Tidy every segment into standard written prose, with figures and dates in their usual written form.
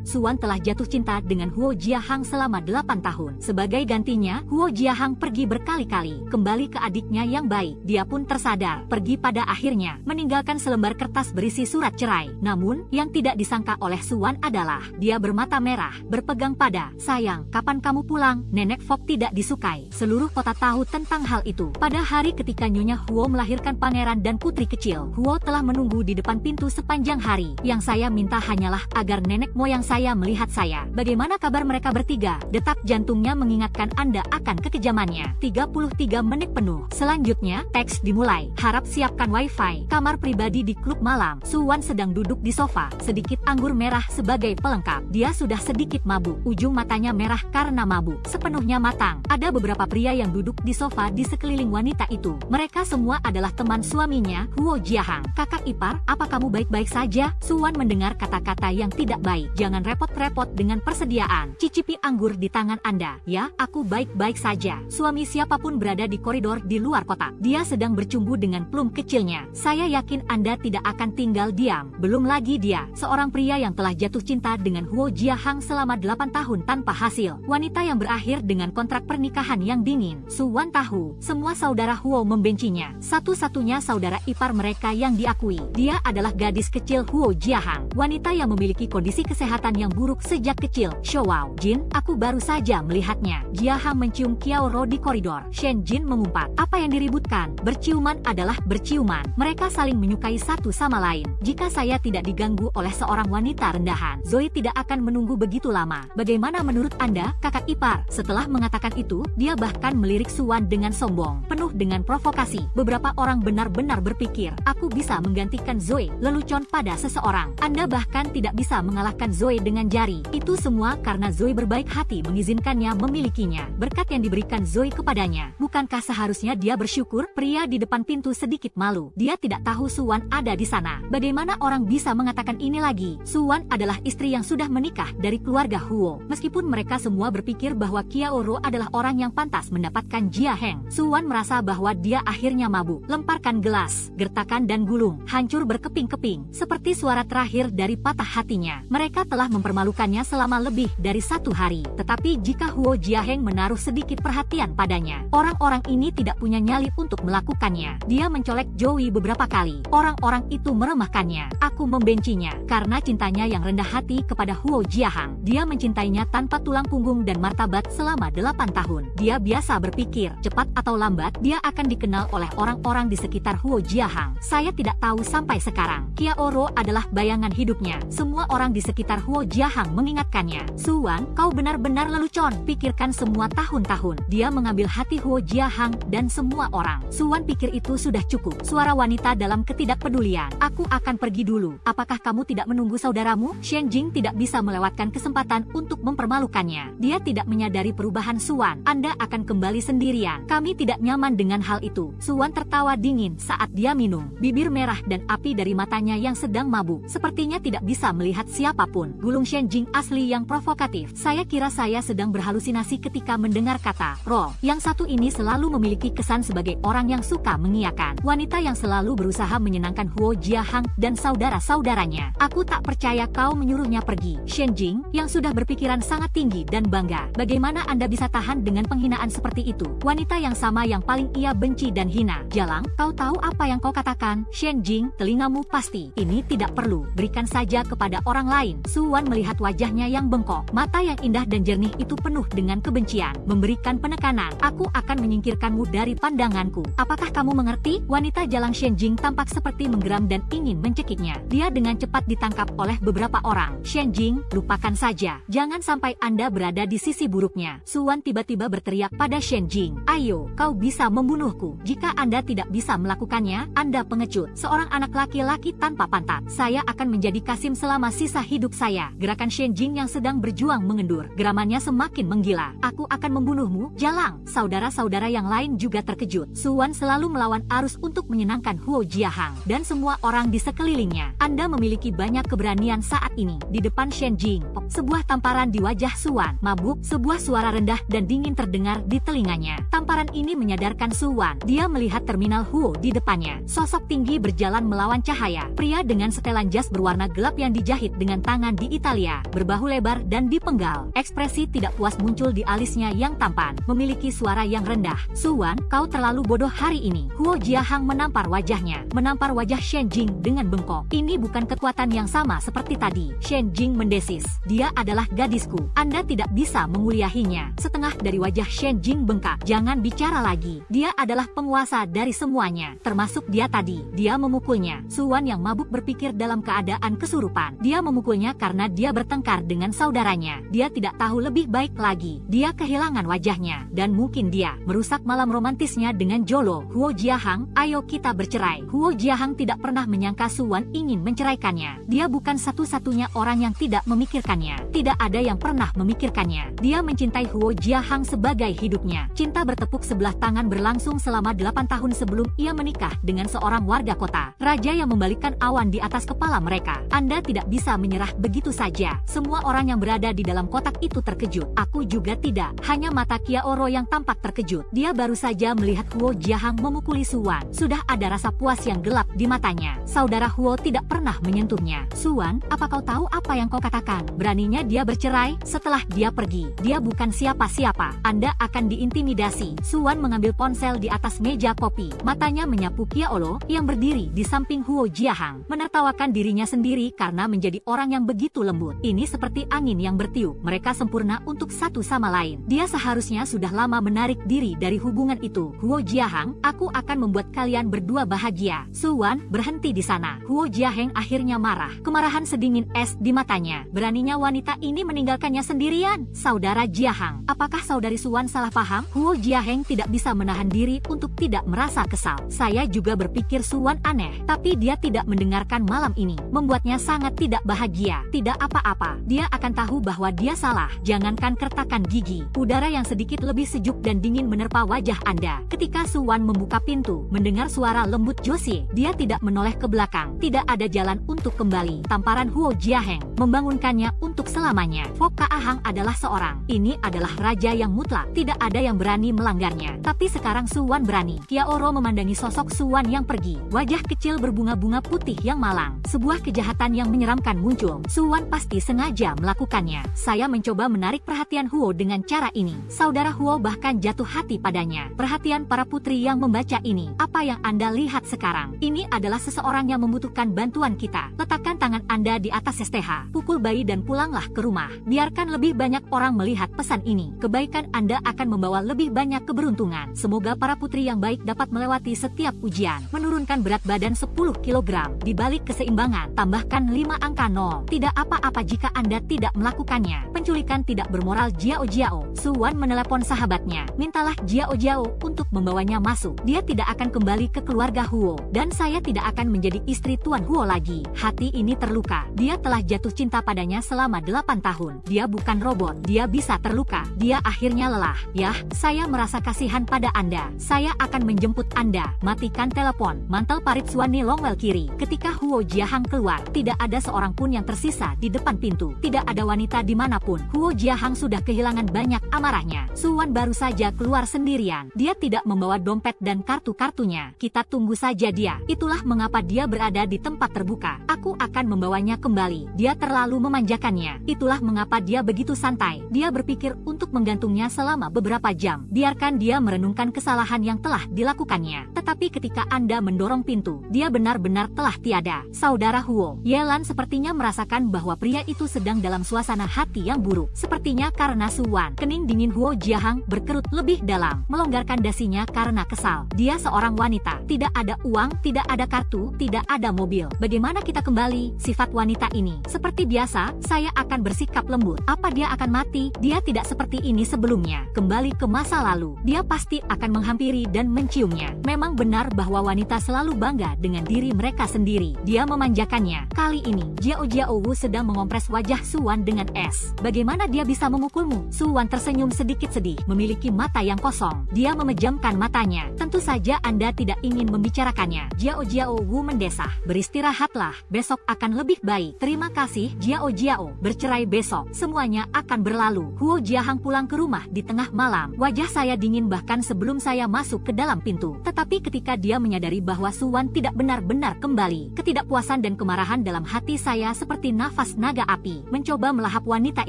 Suwan telah jatuh cinta dengan Huo Jiahang selama 8 tahun. Sebagai gantinya, Huo Jiahang pergi berkali-kali kembali ke adiknya yang baik. Dia pun tersadar, pergi pada akhirnya, meninggalkan selembar kertas berisi surat cerai. Namun, yang tidak disangka oleh Suwan adalah, dia bermata merah, berpegang pada, sayang, kapan kamu pulang? Nenek Fok tidak disukai. Seluruh kota tahu tentang hal itu. Pada hari ketika Nyonya Huo melahirkan pangeran dan putri kecil, Huo telah menunggu di depan pintu sepanjang hari. Yang saya minta hanyalah agar nenek moyang saya melihat saya. Bagaimana kabar mereka bertiga? Detak jantungnya mengingatkan Anda akan kekejamannya. 33 menit penuh. Selanjutnya, teks dimulai. Harap siapkan wifi. Kamar pribadi di klub malam. Suwan sedang duduk di sofa, sedikit anggur merah sebagai pelengkap. Dia sudah sedikit mabuk. Ujung matanya merah karena mabuk. Sepenuhnya matang. Ada beberapa pria yang duduk di sofa di sekeliling wanita itu. Mereka semua adalah teman suaminya, Huo Jiahang. Kakak ipar, apa kamu baik-baik saja? Suwan mendengar kata-kata yang tidak baik. Jangan repot-repot dengan persediaan. Cicipi anggur di tangan Anda. Ya, aku baik-baik saja. Suami siapapun berada di koridor di luar kotak. Dia sedang bercumbu dengan plum kecilnya. Saya yakin Anda tidak akan tinggal diam. Belum lagi dia, seorang pria yang telah jatuh cinta dengan Huo Jiahang selama 8 tahun tanpa hasil. Wanita yang berakhir dengan kontrak pernikahan yang dingin. Suwan tahu, semua saudara Huo membencinya. Satu-satunya saudara ipar mereka yang diakui. Dia adalah gadis kecil Huo Jiahang. Wanita yang memiliki kondisi kesehatan yang buruk sejak kecil. Showwow, Jin, aku baru saja melihatnya. Jiahang mencium Qiaoro di koridor. Shen Jin mengumpat. Apa yang diributkan? Berciuman adalah berciuman. Mereka saling menyukai satu sama lain. Jika saya tidak diganggu oleh seorang wanita rendahan, Zoe tidak akan menunggu begitu lama. Bagaimana menurut Anda, kakak ipar? Setelah mengatakan itu, dia bahkan melirik Suwan dengan sombong, penuh dengan provokasi. Beberapa orang benar-benar berpikir, aku bisa menggantikan Zoe, lelucon pada seseorang. Anda bahkan tidak bisa mengalahkan Zoe dengan jari. Itu semua karena Zoe berbaik hati mengizinkannya memilikinya. Berkat yang diberikan Zoe kepadanya. Bukankah seharusnya dia bersyukur? Pria di depan pintu sedikit malu. Dia tidak tahu Suwan ada di sana. Bagaimana orang bisa mengatakan ini lagi? Suwan adalah istri yang sudah menikah dari keluarga Huo. Meskipun mereka semua berpikir bahwa Qiaoro adalah orang yang pantas mendapatkan Jiaheng, Suwan merasa bahwa dia akhirnya mabuk. Lemparkan gelas, gertakan dan gulung, hancur berkeping-keping, seperti suara terakhir dari patah hatinya. Mereka telah mempermalukannya selama lebih dari 1 hari. Tetapi jika Huo Jiaheng menaruh sedikit perhatian padanya, orang-orang ini tidak punya nyali untuk melakukannya. Dia mencolek Joey beberapa kali. Orang-orang itu meremehkannya. Aku membencinya karena cintanya yang rendah hati kepada Huo Jiahang. Dia mencintainya tanpa tulang punggung dan martabat selama 8 tahun. Dia biasa berpikir, cepat atau lambat, dia akan dikenal oleh orang-orang di sekitar Huo Jiahang. Saya tidak tahu sampai sekarang. Qiaoro adalah bayangan hidupnya. Semua orang di sekitar Huo Jiahang mengingatkannya. Suwan, kau benar-benar lelucon. Pikirkan semua tahun-tahun. Dia mengambil hati Huo Jiahang dan semua orang. Suwan pikir itu sudah cukup. Suara wanita dalam ketidakpedulian. Aku akan pergi dulu. Apakah kamu tidak menunggu saudaramu? Shen Jing tidak bisa melewatkan kesempatan untuk mempermalukannya. Dia tidak menyadari perubahan Suwan. Anda akan kembali sendirian. Kami tidak nyaman dengan hal itu. Suwan tertawa dingin saat dia minum. Bibir merah dan api dari matanya yang sedang mabuk. Sepertinya tidak bisa melihat siapapun. Gulung Shen Jing asli yang provokatif. Saya kira saya sedang berhalusinasi ketika mendengar kata roll. Yang satu ini selalu memiliki kesan sebagai orang yang suka mengiyakan. Wanita yang selalu berusaha menyenangkan Huo Jiahang dan saudara-saudaranya. Aku tak percaya kau menyuruhnya pergi. Shen Jing, yang sudah berpikiran sangat tinggi dan bangga. Bagaimana Anda bisa tahan dengan penghinaan seperti itu? Wanita yang sama yang paling ia benci dan hina. Jalang, kau tahu apa yang kau katakan? Shen Jing, telingamu pasti. Ini tidak perlu. Berikan saja kepada orang lain. Suwan melihat wajahnya yang bengkok. Mata yang indah dan jernih itu penuh dengan kebencian. Memberikan penekanan. Aku akan menyingkirkanmu dari pandanganku. Apakah kamu mengerti? Wanita jalang Shen Jing tampak seperti menggeram dan ingin mencekiknya. Dia dengan cepat ditangkap oleh beberapa orang. Shen Jing, lupakan saja. Jangan sampai Anda berada di sisi buruknya. Suwan tiba-tiba berteriak pada Shen Jing. Ayo, kau bisa membunuhku. Jika Anda tidak bisa melakukannya, Anda pengecut. Seorang anak laki-laki tanpa pantat. Saya akan menjadi Kasim selama sisa hidup saya. Gerakan Shen Jing yang sedang berjuang mengendur. Geramannya semakin menggila. Aku akan membunuhmu, jalang. Saudara-saudara yang lain juga terkejut. Suwan selalu melawan arus untuk menyenangkan Huo Jiahang dan semua orang di sekelilingnya. Anda memiliki banyak keberanian saat ini. Di depan Shen Jing, sebuah tamparan di wajah Suwan. Mabuk, sebuah suara rendah dan dingin terdengar di telinganya. Tamparan ini menyadarkan Suwan. Dia melihat terminal Huo di depannya. Sosok tinggi berjalan melawan cahaya. Pria dengan setelan jas berwarna gelap yang dijahit dengan tangan di Italia, berbahu lebar dan dipenggal. Ekspresi tidak puas muncul di alisnya yang tampan, memiliki suara yang rendah. Suwan, kau terlalu bodoh hari ini. Huo Jiahang menampar wajahnya, menampar wajah Shen Jing dengan bengkok. Ini bukan kekuatan yang sama seperti tadi. Shen Jing mendesis, dia adalah gadisku. Anda tidak bisa menguliahinya. Setengah dari wajah Shen Jing bengkak. Jangan bicara lagi. Dia adalah penguasa dari semuanya, termasuk dia tadi. Dia memukulnya. Suwan yang mabuk berpikir dalam keadaan kesurupan. Dia memukulnya karena dia bertengkar dengan saudaranya. Dia tidak tahu lebih baik lagi. Dia kehilangan wajahnya, dan mungkin dia merusak malam romantisnya dengan Jolo. Huo Jiahang, ayo kita bercerai. Huo Jiahang tidak pernah menyangka Suwan ingin menceraikannya. Dia bukan satu-satunya orang yang tidak memikirkannya. Tidak ada yang pernah memikirkannya. Dia mencintai Huo Jiahang sebagai hidupnya. Cinta bertepuk sebelah tangan berlangsung selama 8 tahun sebelum ia menikah dengan seorang warga kota. Raja yang membalikkan awan di atas kepala mereka. Anda tidak bisa menyerah begitu saja. Semua orang yang berada di dalam kotak itu terkejut. Aku juga tidak. Hanya mata Kiaoro yang tampak terkejut. Dia baru saja melihat Huo Jiahang memukuli Suwan. Sudah ada rasa puas yang gelap di matanya. Saudara Huo tidak pernah menyentuhnya. Suwan, apa kau tahu apa yang kau katakan? Beraninya dia bercerai setelah dia pergi. Dia bukan siapa-siapa. Anda akan diintimidasi. Suwan mengambil ponsel di atas meja kopi. Matanya menyapu Kiaolo yang berdiri di samping Huo Jiahang, menertawakan dirinya sendiri karena menjadi orang yang begitu lembut. Ini seperti angin yang bertiup. Mereka sempurna untuk satu sama lain. Dia seharusnya sudah lama menarik diri dari hubungan itu. Huo Jiahang, aku akan membuat kalian berdua bahagia. Suwan, berhenti di sana. Huo Jiahang akhirnya marah. Kemarahan sedingin es di matanya. Beraninya wanita ini meninggalkannya sendirian. Saudara Jiahang, apakah saudari Suwan salah paham? Huo Jiahang tidak bisa menahan diri untuk tidak merasa kesal. Saya juga berpikir Suwan aneh, tapi dia tidak mendengarkan malam ini. Membuatnya sangat tidak bahagia. Tidak apa-apa. Dia akan tahu bahwa dia salah. Jangankan kertakan gigi. Udara yang sedikit lebih sejuk dan dingin menerpa wajah Anda. Ketika Suwan membuka pintu, mendengar suara lembut Josie, dia tidak menoleh ke belakang. Tidak ada jalan untuk kembali. Tamparan Huo Jiahang membangunkannya untuk selamanya. Fok Kaahang adalah seorang. Ini adalah raja yang mutlak. Tidak ada yang berani melanggarnya. Tapi sekarang Suwan berani. Kiaoro memandangi sosok Suwan yang pergi. Wajah kecil berbunga-bunga putih yang malang. Sebuah kejahatan yang menyeramkan muncul. Suwan pasti sengaja melakukannya. Saya mencoba menarik perhatian Huo dengan cara ini. Saudara Huo bahkan jatuh hati padanya. Perhatian para putri yang membaca ini. Apa yang Anda lihat sekarang? Ini adalah seseorang yang membutuhkan bantuan kita. Letakkan tangan Anda di atas STH. Pukul bayi dan pulanglah ke rumah. Biarkan lebih banyak orang melihat pesan ini. Kebaikan Anda akan membawa lebih banyak keberuntungan. Semoga para putri yang baik dapat melewati setiap ujian. Menurunkan berat badan 10 kg. Di balik keseimbangan, tambahkan 5 angka 0. Tidak apa-apa jika Anda tidak melakukannya. Penculikan tidak bermoral. Jiao Jiao. Suwan menelepon sahabatnya. Mintalah Jiao Jiao untuk membawanya masuk. Dia tidak akan kembali ke keluarga Huo. Dan saya tidak akan menjadi istri Tuan Huo lagi. Hati ini terluka. Dia telah jatuh cinta padanya selama 8 tahun. Dia bukan robot. Dia bisa terluka. Dia akhirnya lelah. Yah, saya merasa kasihan pada Anda. Saya akan menjemput Anda. Matikan telepon. Mantel parit Suwani Longwell kiri. Ketika Huo Jiahang keluar, tidak ada seorang pun yang tersisa di depan pintu. Tidak ada wanita dimanapun. Huo Jiahang sudah kehilangan banyak amarahnya. Suwan baru saja keluar sendirian. Dia tidak membawa dompet dan kartu-kartunya. Kita tunggu saja dia. Itulah mengapa dia berada di tempat terbuka. Aku akan membawanya kembali. Dia terlalu memanjakannya. Itulah mengapa dia begitu santai. Dia berpikir untuk menggantungnya selama beberapa jam. Biarkan dia merenungkan kesalahan yang telah dilakukannya. Tetapi ketika Anda mendorong pintu, dia benar-benar telah tiada. Saudara Huo, Yelan sepertinya merasakan bahwa pria itu sedang dalam suasana hati yang buruk. Sepertinya karena Suwan. Kening dingin Huo Jiahang berkerut lebih dalam, melonggarkan dasinya karena kesal. Dia seorang wanita. Tidak ada uang, tidak ada kartu, tidak ada mobil. Bagaimana kita kembali? Sifat wanita ini. Seperti biasa, saya akan bersikap lembut. Apa dia akan mati? Dia tidak seperti ini sebelumnya. Kembali ke masa lalu. Dia pasti akan menghampiri dan menciumnya. Memang benar bahwa wanita selalu bangga dengan diri mereka sendiri. Dia memanjakannya. Kali ini, Jiao Jiao Wu sedang mengompres wajah Suwan dengan es. Bagaimana dia bisa memukulmu? Suwan tersenyum sedikit sedih, memiliki mata yang kosong. Dia memejamkan matanya. Tentu saja Anda tidak ingin membicarakannya. Jiao Jiao Wu mendesah. Beristirahatlah, besok akan lebih baik. Terima kasih Jiao Jiao. Bercerai besok, semuanya akan berlalu. Huo Jiahang pulang ke rumah di tengah malam. Wajah saya dingin bahkan sebelum saya masuk ke dalam pintu. Tetapi ketika dia menyadari bahwa Suwan tidak benar-benar kembali, ketidakpuasan dan kemarahan dalam hati saya seperti nafas naga api mencoba melahap wanita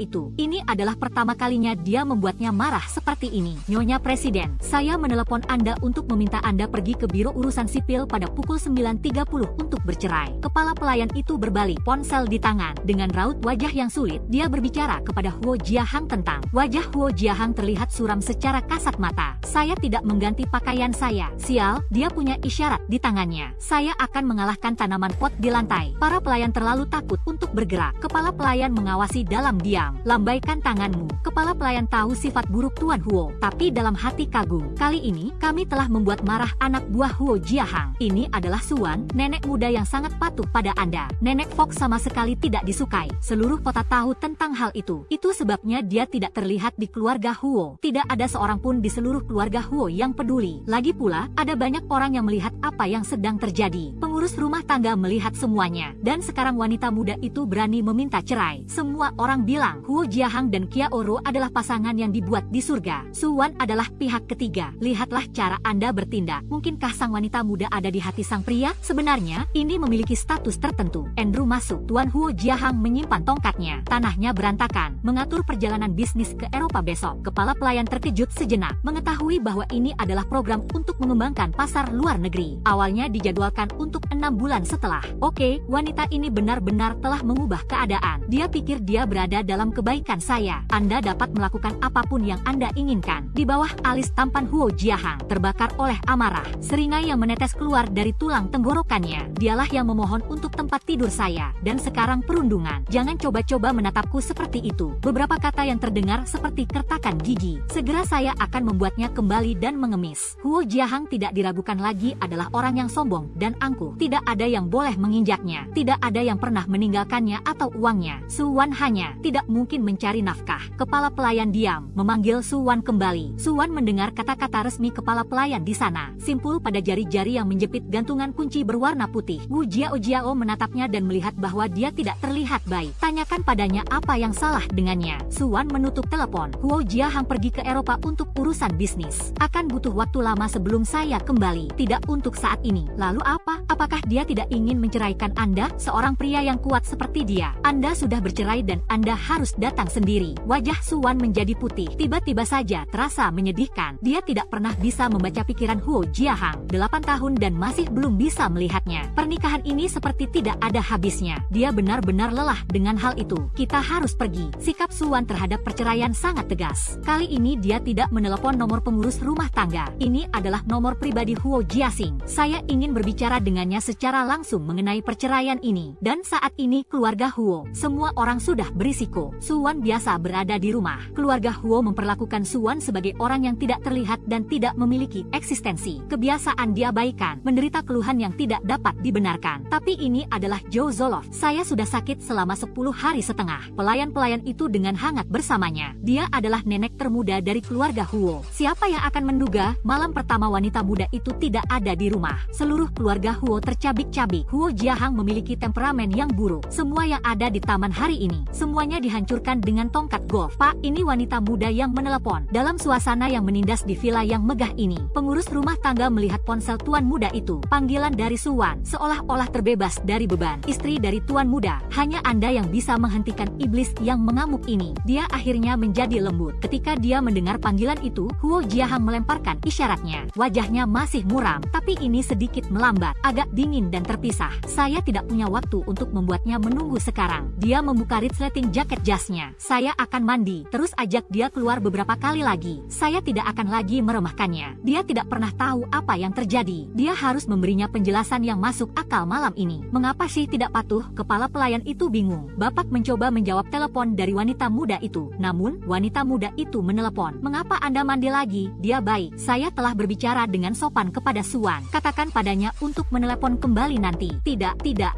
itu. Ini adalah pertama kalinya dia membuatnya marah seperti ini. Nyonya Presiden, saya menelepon Anda untuk meminta Anda pergi ke Biro Urusan Sipil pada pukul 9.30 untuk bercerai. Kepala pelayan itu berbalik, ponsel di tangan. Dengan raut wajah yang sulit, dia berbicara kepada Huo Jiahang tentang. Wajah Huo Jiahang terlihat suram secara kasat mata. Saya tidak mengganti pakaian saya. Sial, dia punya isyarat di tangannya. Saya akan mengalahkan tanaman pot di lantai. Para pelayan terlalu takut untuk bergerak. Kepala pelayan mengawasi dalam diam. Lambaikan tanganmu. Kepala pelayan tahu sifat buruk Tuan Huo, tapi dalam hati kagum. Kali ini, kami telah membuat marah anak buah Huo Jiahang. Ini adalah Suwan, nenek muda yang sangat patuh pada Anda. Nenek Fox sama sekali tidak disukai. Seluruh kota tahu tentang hal itu. Itu sebabnya dia tidak terlihat di keluarga Huo. Tidak ada seorang pun di seluruh keluarga Huo yang peduli. Lagi pula, ada banyak orang yang melihat apa yang sedang terjadi. Pengurus rumah tangga melihat semuanya. Dan sekarang wanita muda itu berani meminta cerai. Semua orang bilang Huo Jiahang dan Kia Oro adalah pasangan yang dibuat di surga. Suwan adalah pihak ketiga. Lihatlah cara Anda bertindak. Mungkinkah sang wanita muda ada di hati sang pria? Sebenarnya, ini memiliki status tertentu. Andrew masuk. Tuan Huo Jiahang menyimpan tongkatnya. Tanahnya berantakan. Mengatur perjalanan bisnis ke Eropa besok. Kepala pelayan terkejut sejenak. Mengetahui bahwa ini adalah program untuk mengembangkan pasar luar negeri. Awalnya dijadwalkan untuk 6 bulan setelah. Oke, wanita ini benar-benar telah mengubah keadaan. Dia pikir dia berada dalam kebaikan saya. Anda dapat melakukan apapun yang Anda inginkan. Di bawah alis tampan Huo Jiahang terbakar oleh amarah. Seringai yang menetes keluar dari tulang tenggorokannya. Dialah yang memohon untuk tempat tidur saya. Dan sekarang perundungan. Jangan coba-coba menatapku seperti itu. Beberapa kata yang terdengar seperti kertakan gigi. Segera saya akan membuatnya kembali dan mengemis. Huo Jiahang tidak diragukan lagi adalah orang yang sombong dan angkuh. Tidak ada yang boleh menginjaknya. Tidak ada yang pernah meninggalkannya atau uangnya. Suwan hanya tidak mungkin mencari nafkah. Kepala pelayan diam, memanggil Suwan kembali. Suwan mendengar kata-kata resmi kepala pelayan di sana. Simpul pada jari-jari yang menjepit gantungan kunci berwarna putih. Wu Jiao menatapnya dan melihat bahwa dia tidak terlihat baik. Tanyakan padanya apa yang salah dengannya. Suwan menutup telepon. Huo Jiahang pergi ke Eropa untuk urusan bisnis. Akan butuh waktu lama sebelum saya kembali. Tidak untuk saat ini. Lalu apa? Apakah dia tidak ingin menceraikan Anda? Seorang pria yang kuat seperti dia. Anda sudah bercerai dan Anda harus datang sendiri. Wajah Suwan menjadi putih. Tiba-tiba saja terasa menyedihkan. Dia tidak pernah bisa membaca pikiran Huo Jiahang. 8 tahun dan masih belum bisa melihatnya. Pernikahan ini seperti tidak ada habisnya. Dia benar-benar lelah dengan hal itu. Kita harus pergi. Sikap Suwan terhadap perceraian sangat tegas. Kali ini dia tidak menelepon nomor pengurus rumah tangga. Ini adalah nomor pribadi Huo Jiasing. Saya ingin berbicara dengannya secara langsung mengenai perceraian ini. Dan saat ini keluarga Huo, semua orang sudah berisiko. Suwan biasa berada di rumah. Keluarga Huo memperlakukan Suwan sebagai orang yang tidak terlihat dan tidak memiliki eksistensi. Kebiasaan diabaikan, menderita keluhan yang tidak dapat dibenarkan. Tapi ini adalah Zhou Zoloff. Saya sudah sakit selama 10 hari setengah. Pelayan-pelayan itu dengan hangat bersamanya. Dia adalah nenek termuda dari keluarga Huo. Siapa yang akan menduga malam pertama wanita muda itu tidak ada di rumah. Seluruh keluarga Huo tercabik-cabik. Huo Jiahang memiliki temperamen yang buruk. Semua yang ada di taman hari ini, semuanya dihancurkan dengan tongkat golf. Pak, ini wanita muda yang menelepon. Dalam suasana yang menindas di villa yang megah ini, pengurus rumah tangga melihat ponsel tuan muda itu. Panggilan dari Suwan, seolah-olah terbebas dari beban. Istri dari tuan muda, hanya Anda yang bisa menghentikan iblis yang mengamuk ini. Dia akhirnya menjadi lembut. Ketika dia mendengar panggilan itu, Huo Jiahang melemparkan isyaratnya. Wajahnya masih muram, tapi ini sedikit melambat, agak dingin dan terpisah. Saya tidak punya waktu untuk membuatnya menunggu sekarang. Dia membuka resleting jaket jasnya. Saya akan mandi, terus ajak dia keluar beberapa kali lagi. Saya tidak akan lagi meremehkannya. Dia tidak pernah tahu apa yang terjadi. Dia harus memberinya penjelasan yang masuk akal malam ini. Mengapa sih tidak patuh? Kepala pelayan itu bingung. Bapak mencoba menjawab telepon dari wanita muda itu. Namun, wanita muda itu menelepon. Mengapa Anda mandi lagi? Dia baik. Saya telah berbicara dengan sopan kepada Suwan. Katakan padanya untuk menelepon kembali nanti. Tidak, tidak.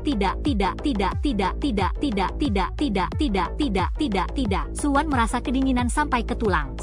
Suwan merasa kedinginan sampai ke tulang.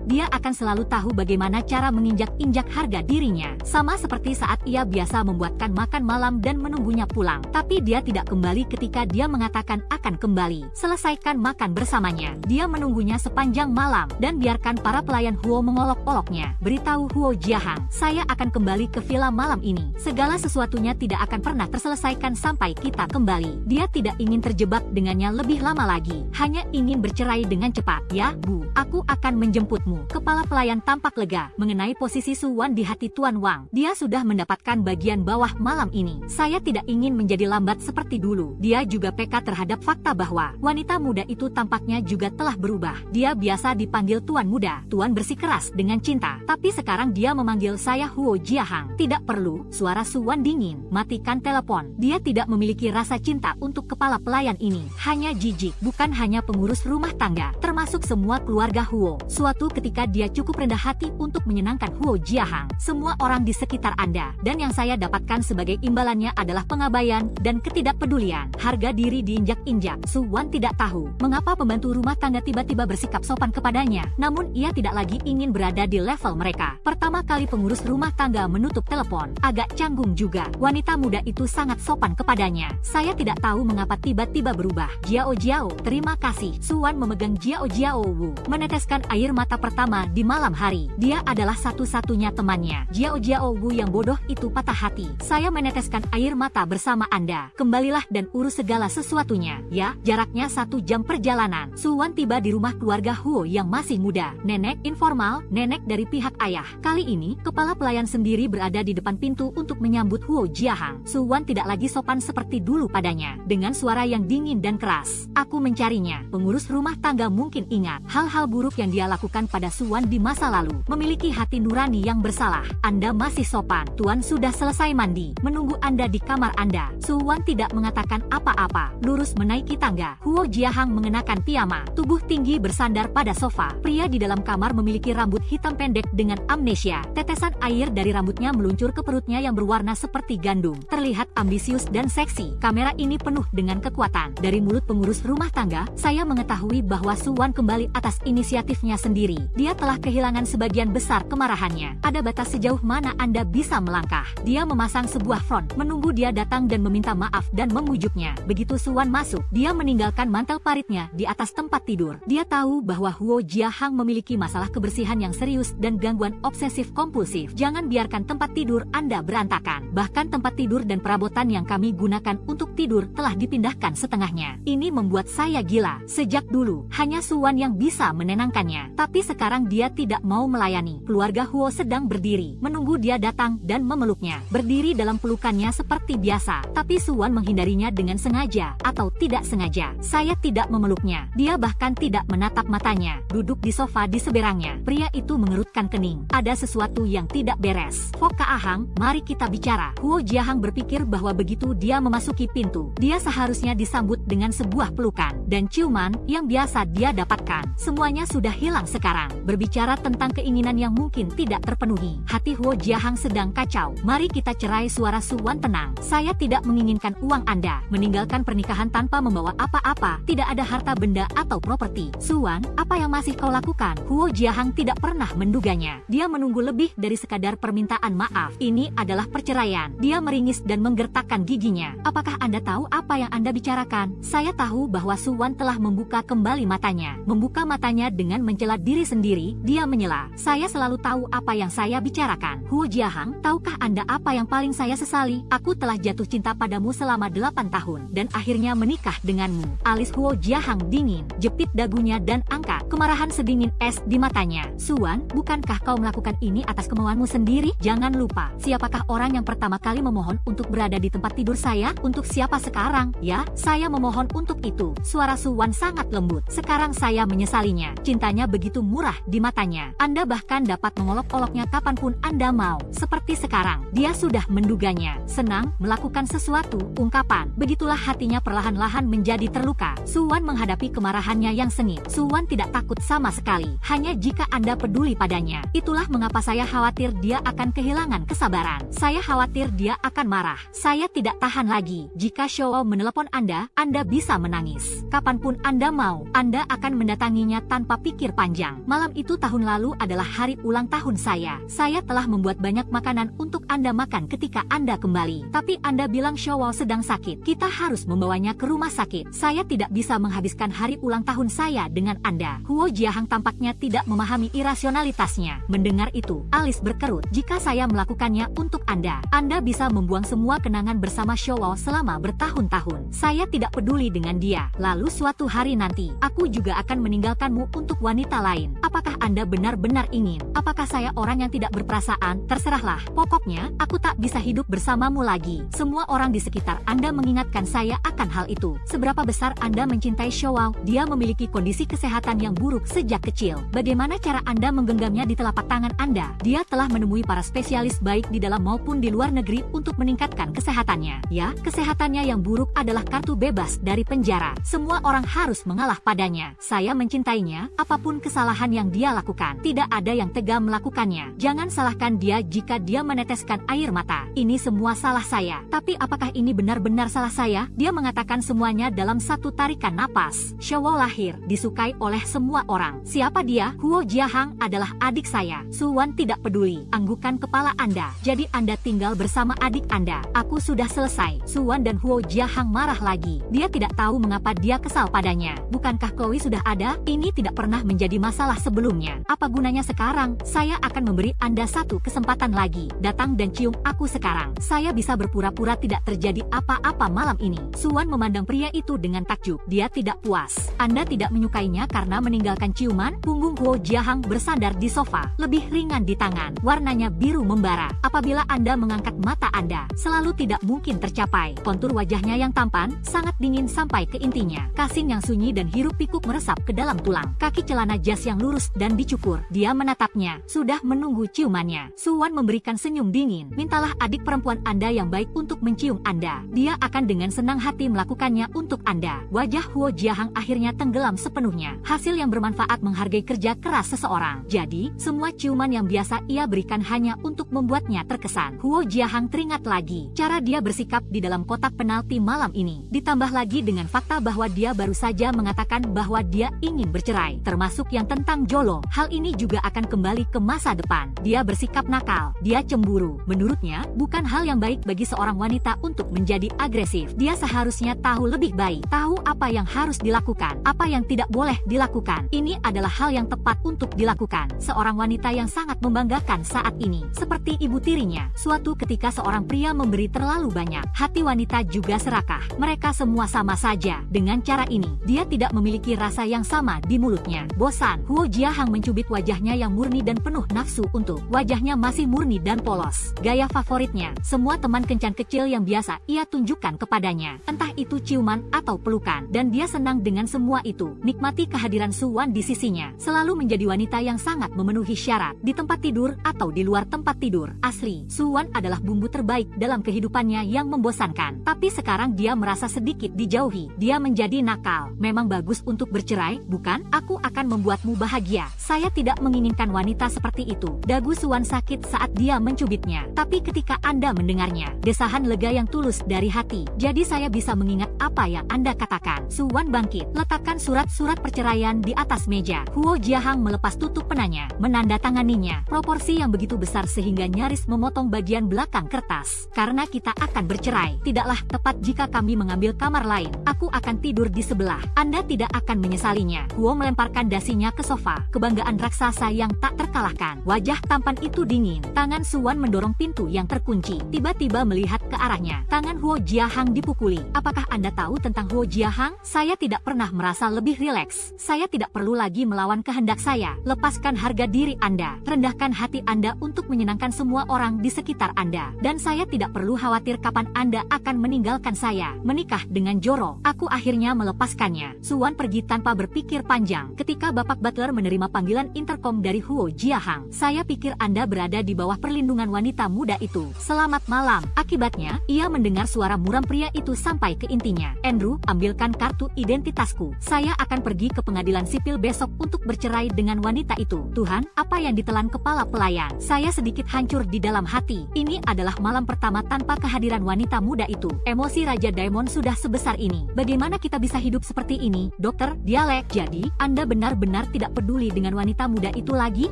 Dia akan selalu tahu bagaimana cara menginjak-injak harga dirinya. Sama seperti saat ia biasa membuatkan makan malam dan menunggunya pulang. Tapi dia tidak kembali ketika dia mengatakan akan kembali. Selesaikan makan bersamanya. Dia menunggunya sepanjang malam dan biarkan para pelayan Huo mengolok-oloknya. Beritahu Huo Jiahang, saya akan kembali ke villa malam ini. Segala sesuatunya tidak akan pernah terselesaikan sampai kita kembali. Dia tidak ingin terjebak dengannya lebih lama lagi. Hanya ingin bercerai dengan cepat. Ya, Bu, aku akan menjemputmu. Kepala pelayan tampak lega mengenai posisi Suwan di hati Tuan Wang. Dia sudah mendapatkan bagian bawah malam ini. Saya tidak ingin menjadi lambat seperti dulu. Dia juga peka terhadap fakta bahwa wanita muda itu tampaknya juga telah berubah. Dia biasa dipanggil Tuan Muda. Tuan bersikeras dengan cinta. Tapi sekarang dia memanggil saya Huo Jiahang. Tidak perlu, suara Suwan dingin. Matikan telepon. Dia tidak memiliki rasa cinta untuk kepala pelayan ini. Hanya jijik. Bukan hanya pengurus rumah tangga, termasuk semua keluarga Huo. Suatu ketika dia cukup rendah hati untuk menyenangkan Huo Jiahang. Semua orang di sekitar Anda. Dan yang saya dapatkan sebagai imbalannya adalah pengabaian dan ketidakpedulian. Harga diri diinjak-injak. Suwan tidak tahu mengapa pembantu rumah tangga tiba-tiba bersikap sopan kepadanya. Namun ia tidak lagi ingin berada di level mereka. Pertama kali pengurus rumah tangga menutup telepon. Agak canggung juga. Wanita muda itu sangat sopan kepadanya. Saya tidak tahu mengapa tiba-tiba berubah. Jiao, terima kasih. Suwan memegang Jiao Wu. Meneteskan air mata pertama di malam hari. Dia adalah satu-satunya temannya. Jiao Wu yang bodoh itu patah hati. Saya meneteskan air mata bersama Anda. Kembalilah dan urus segala sesuatunya. Ya, jaraknya 1 jam perjalanan. Suwan tiba di rumah keluarga Huo yang masih muda. Nenek informal, nenek dari pihak ayah. Kali ini, kepala pelayan sendiri berada di depan pintu untuk menyambut Huo Jiahang. Suwan tidak lagi sopan seperti dulu padanya. Dengan suara yang dingin dan keras. Aku mencarinya. Pengurus rumah tangga mungkin ingat hal-hal buruk yang dia lakukan pada Suwan di masa lalu. Memiliki hati nurani yang bersalah. Anda masih sopan. Tuan sudah selesai mandi. Menunggu Anda di kamar Anda. Suwan tidak mengatakan apa-apa. Lurus menaiki tangga. Huo Jiahang mengenakan piyama. Tubuh tinggi bersandar pada sofa. Pria di dalam kamar memiliki rambut hitam pendek dengan amnesia. Tetesan air dari rambutnya meluncur ke perutnya yang berwarna seperti gandum. Terlihat ambisius dan seksi. Kamera ini penuh dengan kekuatan. Dari mulut pengurus rumah tangga, saya mengetahui bahwa Suwan kembali atas inisiatifnya sendiri. Dia telah kehilangan sebagian besar kemarahannya. Ada batas sejauh mana Anda bisa melangkah. Dia memasang sebuah front, menunggu dia datang dan meminta maaf dan memujuknya. Begitu Suwan masuk, dia meninggalkan mantel paritnya di atas tempat tidur. Dia tahu bahwa Huo Jiahang memiliki masalah kebersihan yang serius dan gangguan obsesif kompulsif. Jangan biarkan tempat tidur Anda berantakan. Bahkan tempat tidur dan perabotan yang kami gunakan untuk tidur telah dipindahkan setengahnya. Ini membuat saya gila. Sejak dulu, hanya Suwan yang bisa menenangkannya. Tapi sekarang dia tidak mau melayani. Keluarga Huo sedang berdiri, menunggu dia datang dan memeluknya. Berdiri dalam pelukannya seperti biasa. Tapi Suwan menghindarinya dengan sengaja atau tidak sengaja. Saya tidak memeluknya. Dia bahkan tidak menatap matanya. Duduk di sofa di seberangnya. Pria itu mengerutkan kening. Ada sesuatu yang tidak beres. Foka Ahang, mari kita bicara. Huo Jiahang berpikir bahwa begitu dia memasuki pintu, dia seharusnya disambut dengan sebuah pelukan dan ciuman yang biasa dia dapatkan. Semuanya sudah hilang sekarang. Berbicara tentang keinginan yang mungkin tidak terpenuhi. Hati Huo Jiahang sedang kacau. Mari kita cerai, suara Suwan tenang. Saya tidak menginginkan uang Anda. Meninggalkan pernikahan tanpa membawa apa-apa. Tidak ada harta benda atau properti. Suwan, apa yang masih kau lakukan? Huo Jiahang tidak pernah menduganya. Dia menunggu lebih dari sekadar permintaan maaf. Ini adalah perceraian. Dia meringis dan menggertakkan giginya. Apakah Anda tahu apa yang Anda bicarakan? Saya tahu bahwa Suwan telah membuka kembali matanya. Membuka matanya dengan mencela diri sendiri, dia menyela. Saya selalu tahu apa yang saya bicarakan. Huo Jiahang, tahukah Anda apa yang paling saya sesali? Aku telah jatuh cinta padamu selama 8 tahun dan akhirnya menikah denganmu. Alis Huo Jiahang dingin, jepit dagunya dan angkat. Kemarahan sedingin es di matanya. Suwan, bukankah kau melakukan ini atas kemauanmu sendiri? Jangan lupa, siapakah orang yang pertama kali memohon untuk berada di tempat tidur saya? Untuk siapa sekarang? Ya, saya memohon untuk itu. Suara Suwan sangat lembut. Sekarang saya menyesalinya. Cintanya begitu murah di matanya. Anda bahkan dapat mengolok-oloknya kapanpun Anda mau. Seperti sekarang, dia sudah menduganya. Senang melakukan sesuatu, ungkapan. Begitulah hatinya perlahan-lahan menjadi terluka. Suwan menghadapi kemarahannya yang sengit. Suwan tidak takut sama sekali. Hanya jika Anda peduli padanya. Itulah mengapa saya khawatir dia akan kehilangan kesabaran. Saya khawatir khawatir dia akan marah. Saya tidak tahan lagi. Jika Xiaowao menelepon Anda bisa menangis. Kapanpun Anda mau, Anda akan mendatanginya tanpa pikir panjang. Malam itu tahun lalu adalah hari ulang tahun saya. Saya telah membuat banyak makanan untuk Anda makan ketika Anda kembali. Tapi Anda bilang Xiaowao sedang sakit. Kita harus membawanya ke rumah sakit. Saya tidak bisa menghabiskan hari ulang tahun saya dengan Anda. Huo Jiahang tampaknya tidak memahami irasionalitasnya. Mendengar itu, alis berkerut. Jika saya melakukannya untuk Anda bisa membuang semua kenangan bersama Xiaowao selama bertahun-tahun. Saya tidak peduli dengan dia. Lalu suatu hari nanti, aku juga akan meninggalkanmu untuk wanita lain. Apakah Anda benar-benar ingin? Apakah saya orang yang tidak berperasaan? Terserahlah. Pokoknya, aku tak bisa hidup bersamamu lagi. Semua orang di sekitar Anda mengingatkan saya akan hal itu. Seberapa besar Anda mencintai Xiaowao? Dia memiliki kondisi kesehatan yang buruk sejak kecil. Bagaimana cara Anda menggenggamnya di telapak tangan Anda? Dia telah menemui para spesialis baik di dalam maupun di luar negeri untuk meningkatkan kesehatannya. Ya, kesehatannya yang buruk adalah kartu bebas dari penjara. Semua orang harus mengalah padanya. Saya mencintainya, apapun kesalahan yang dia lakukan. Tidak ada yang tega melakukannya. Jangan salahkan dia jika dia meneteskan air mata. Ini semua salah saya. Tapi apakah ini benar-benar salah saya? Dia mengatakan semuanya dalam satu tarikan napas. Xiaowao lahir, disukai oleh semua orang. Siapa dia? Huo Jiahang adalah adik saya. Suwan tidak peduli. Anggukan kepala Anda. Jadi Anda tinggal bersama adik Anda. Aku sudah selesai. Suwan dan Huo Jiahang marah lagi. Dia tidak tahu mengapa dia kesal padanya. Bukankah Chloe sudah ada? Ini tidak pernah menjadi masalah sebelumnya. Apa gunanya sekarang? Saya akan memberi Anda satu kesempatan lagi. Datang dan cium aku sekarang. Saya bisa berpura-pura tidak terjadi apa-apa malam ini. Suwan memandang pria itu dengan takjub. Dia tidak puas. Anda tidak menyukainya karena meninggalkan ciuman? Punggung Huo Jiahang bersandar di sofa. Lebih ringan di tangan. Warnanya biru membara. Apabila Anda mengangkat mata Anda, selalu tidak mungkin tercapai. Kontur wajahnya yang tampan, sangat dingin sampai ke intinya. Kasing yang sunyi dan hiruk pikuk meresap ke dalam tulang. Kaki celana jas yang lurus dan dicukur. Dia menatapnya. Sudah menunggu ciumannya. Suwan memberikan senyum dingin. Mintalah adik perempuan Anda yang baik untuk mencium Anda. Dia akan dengan senang hati melakukannya untuk Anda. Wajah Huo Jiahang akhirnya tenggelam sepenuhnya. Hasil yang bermanfaat menghargai kerja keras seseorang. Jadi, semua ciuman yang biasa ia berikan hanya untuk membuatnya terkesan. Huo Jiahang teringat lagi cara dia bersikap di dalam kotak penalti malam ini. Ditambah lagi dengan fakta bahwa dia baru saja mengatakan bahwa dia ingin bercerai, termasuk yang tentang Jolo. Hal ini juga akan kembali ke masa depan. Dia bersikap nakal. Dia cemburu. Menurutnya, bukan hal yang baik bagi seorang wanita untuk menjadi agresif. Dia seharusnya tahu lebih baik, tahu apa yang harus dilakukan, apa yang tidak boleh dilakukan. Ini adalah hal yang tepat untuk dilakukan. Seorang wanita yang sangat membanggakan saat ini, seperti ibu tirinya. Suatu ketika seorang pria memberi terlalu banyak, hati wanita juga serakah. Mereka semua sama saja. Dengan cara ini, dia tidak memiliki rasa yang sama di mulutnya. Bosan. Huo Jiahang mencubit wajahnya yang murni dan penuh nafsu untuk. Wajahnya masih murni dan polos. Gaya favoritnya. Semua teman kencan kecil yang biasa ia tunjukkan kepadanya. Entah itu ciuman atau pelukan. Dan dia senang dengan semua itu. Nikmati kehadiran Suwan di sisinya. Selalu menjadi wanita yang sangat memenuhi syarat. Di tempat tidur atau di luar tempat tidur. Asli, Suwan adalah bumbu terbaik dalam kehidupannya yang membosankan. Tapi sekarang dia merasa sedikit dijauhi. Dia menjadi nakal. Memang bagus untuk bercerai, bukan? Aku akan membuatmu bahagia. Saya tidak menginginkan wanita seperti itu. Dagu Suwan sakit saat dia mencubitnya. Tapi ketika Anda mendengarnya, desahan lega yang tulus dari hati. Jadi saya bisa mengingat apa yang Anda katakan. Suwan bangkit. Letakkan surat-surat perceraian di atas meja. Huo Jiahang melepas tutup penanya. Menandatanganinya. Proporsi yang begitu besar sehingga nyaris memotong bagian belakang kertas. Karena kita akan bercerai. Tidaklah tepat jika kami mengambil kamar lain. Aku akan tidur di sebelah. Anda tidak akan menyesalinya. Huo melemparkan dasinya ke sofa. Kebanggaan raksasa yang tak terkalahkan. Wajah tampan itu dingin. Tangan Suwan mendorong pintu yang terkunci. Tiba-tiba melihat ke arahnya. Tangan Huo Jiahang dipukuli. Apakah Anda tahu tentang Huo Jiahang? Saya tidak pernah merasa lebih rileks. Saya tidak perlu lagi melawan kehendak saya. Lepaskan harga diri Anda. Rendahkan hati Anda untuk menyenangkan semua orang di sekitar Anda. Dan saya tidak perlu khawatir kapan Anda akan meninggalkan saya. Menikah dengan Joro. Aku akhirnya melepaskannya. Suwan pergi tanpa berpikir panjang. Ketika Bapak Butler menerima panggilan interkom dari Huo Jiahang. Saya pikir Anda berada di bawah perlindungan wanita muda itu. Selamat malam. Akibatnya, ia mendengar suara muram pria itu sampai ke intinya. Andrew, ambilkan kartu identitasku. Saya akan pergi ke pengadilan sipil besok untuk bercerai dengan wanita itu. Tuhan, apa yang ditelan kepala pelayan? Saya sedikit hancur di dalam hati. Ini adalah malam pertama tanpa kehadiran wanita muda itu. Emosi Raja Diamond sudah sebesar ini. Bagaimana kita bisa hidup seperti ini? Dokter, dialek. Jadi, Anda benar-benar tidak peduli dengan wanita muda itu lagi?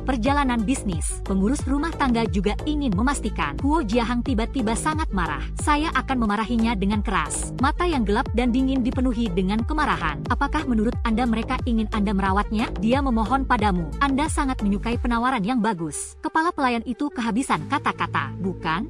Perjalanan bisnis. Pengurus rumah tangga juga ingin memastikan. Huo Jiahang tiba-tiba sangat marah. Saya akan memarahinya dengan keras. Mata yang gelap dan dingin dipenuhi dengan kemarahan. Apakah menurut Anda mereka ingin Anda merawatnya? Dia memohon padamu. Anda sangat menyukai penawaran yang bagus. Kepala pelayan itu kehabisan kata-kata. Bukan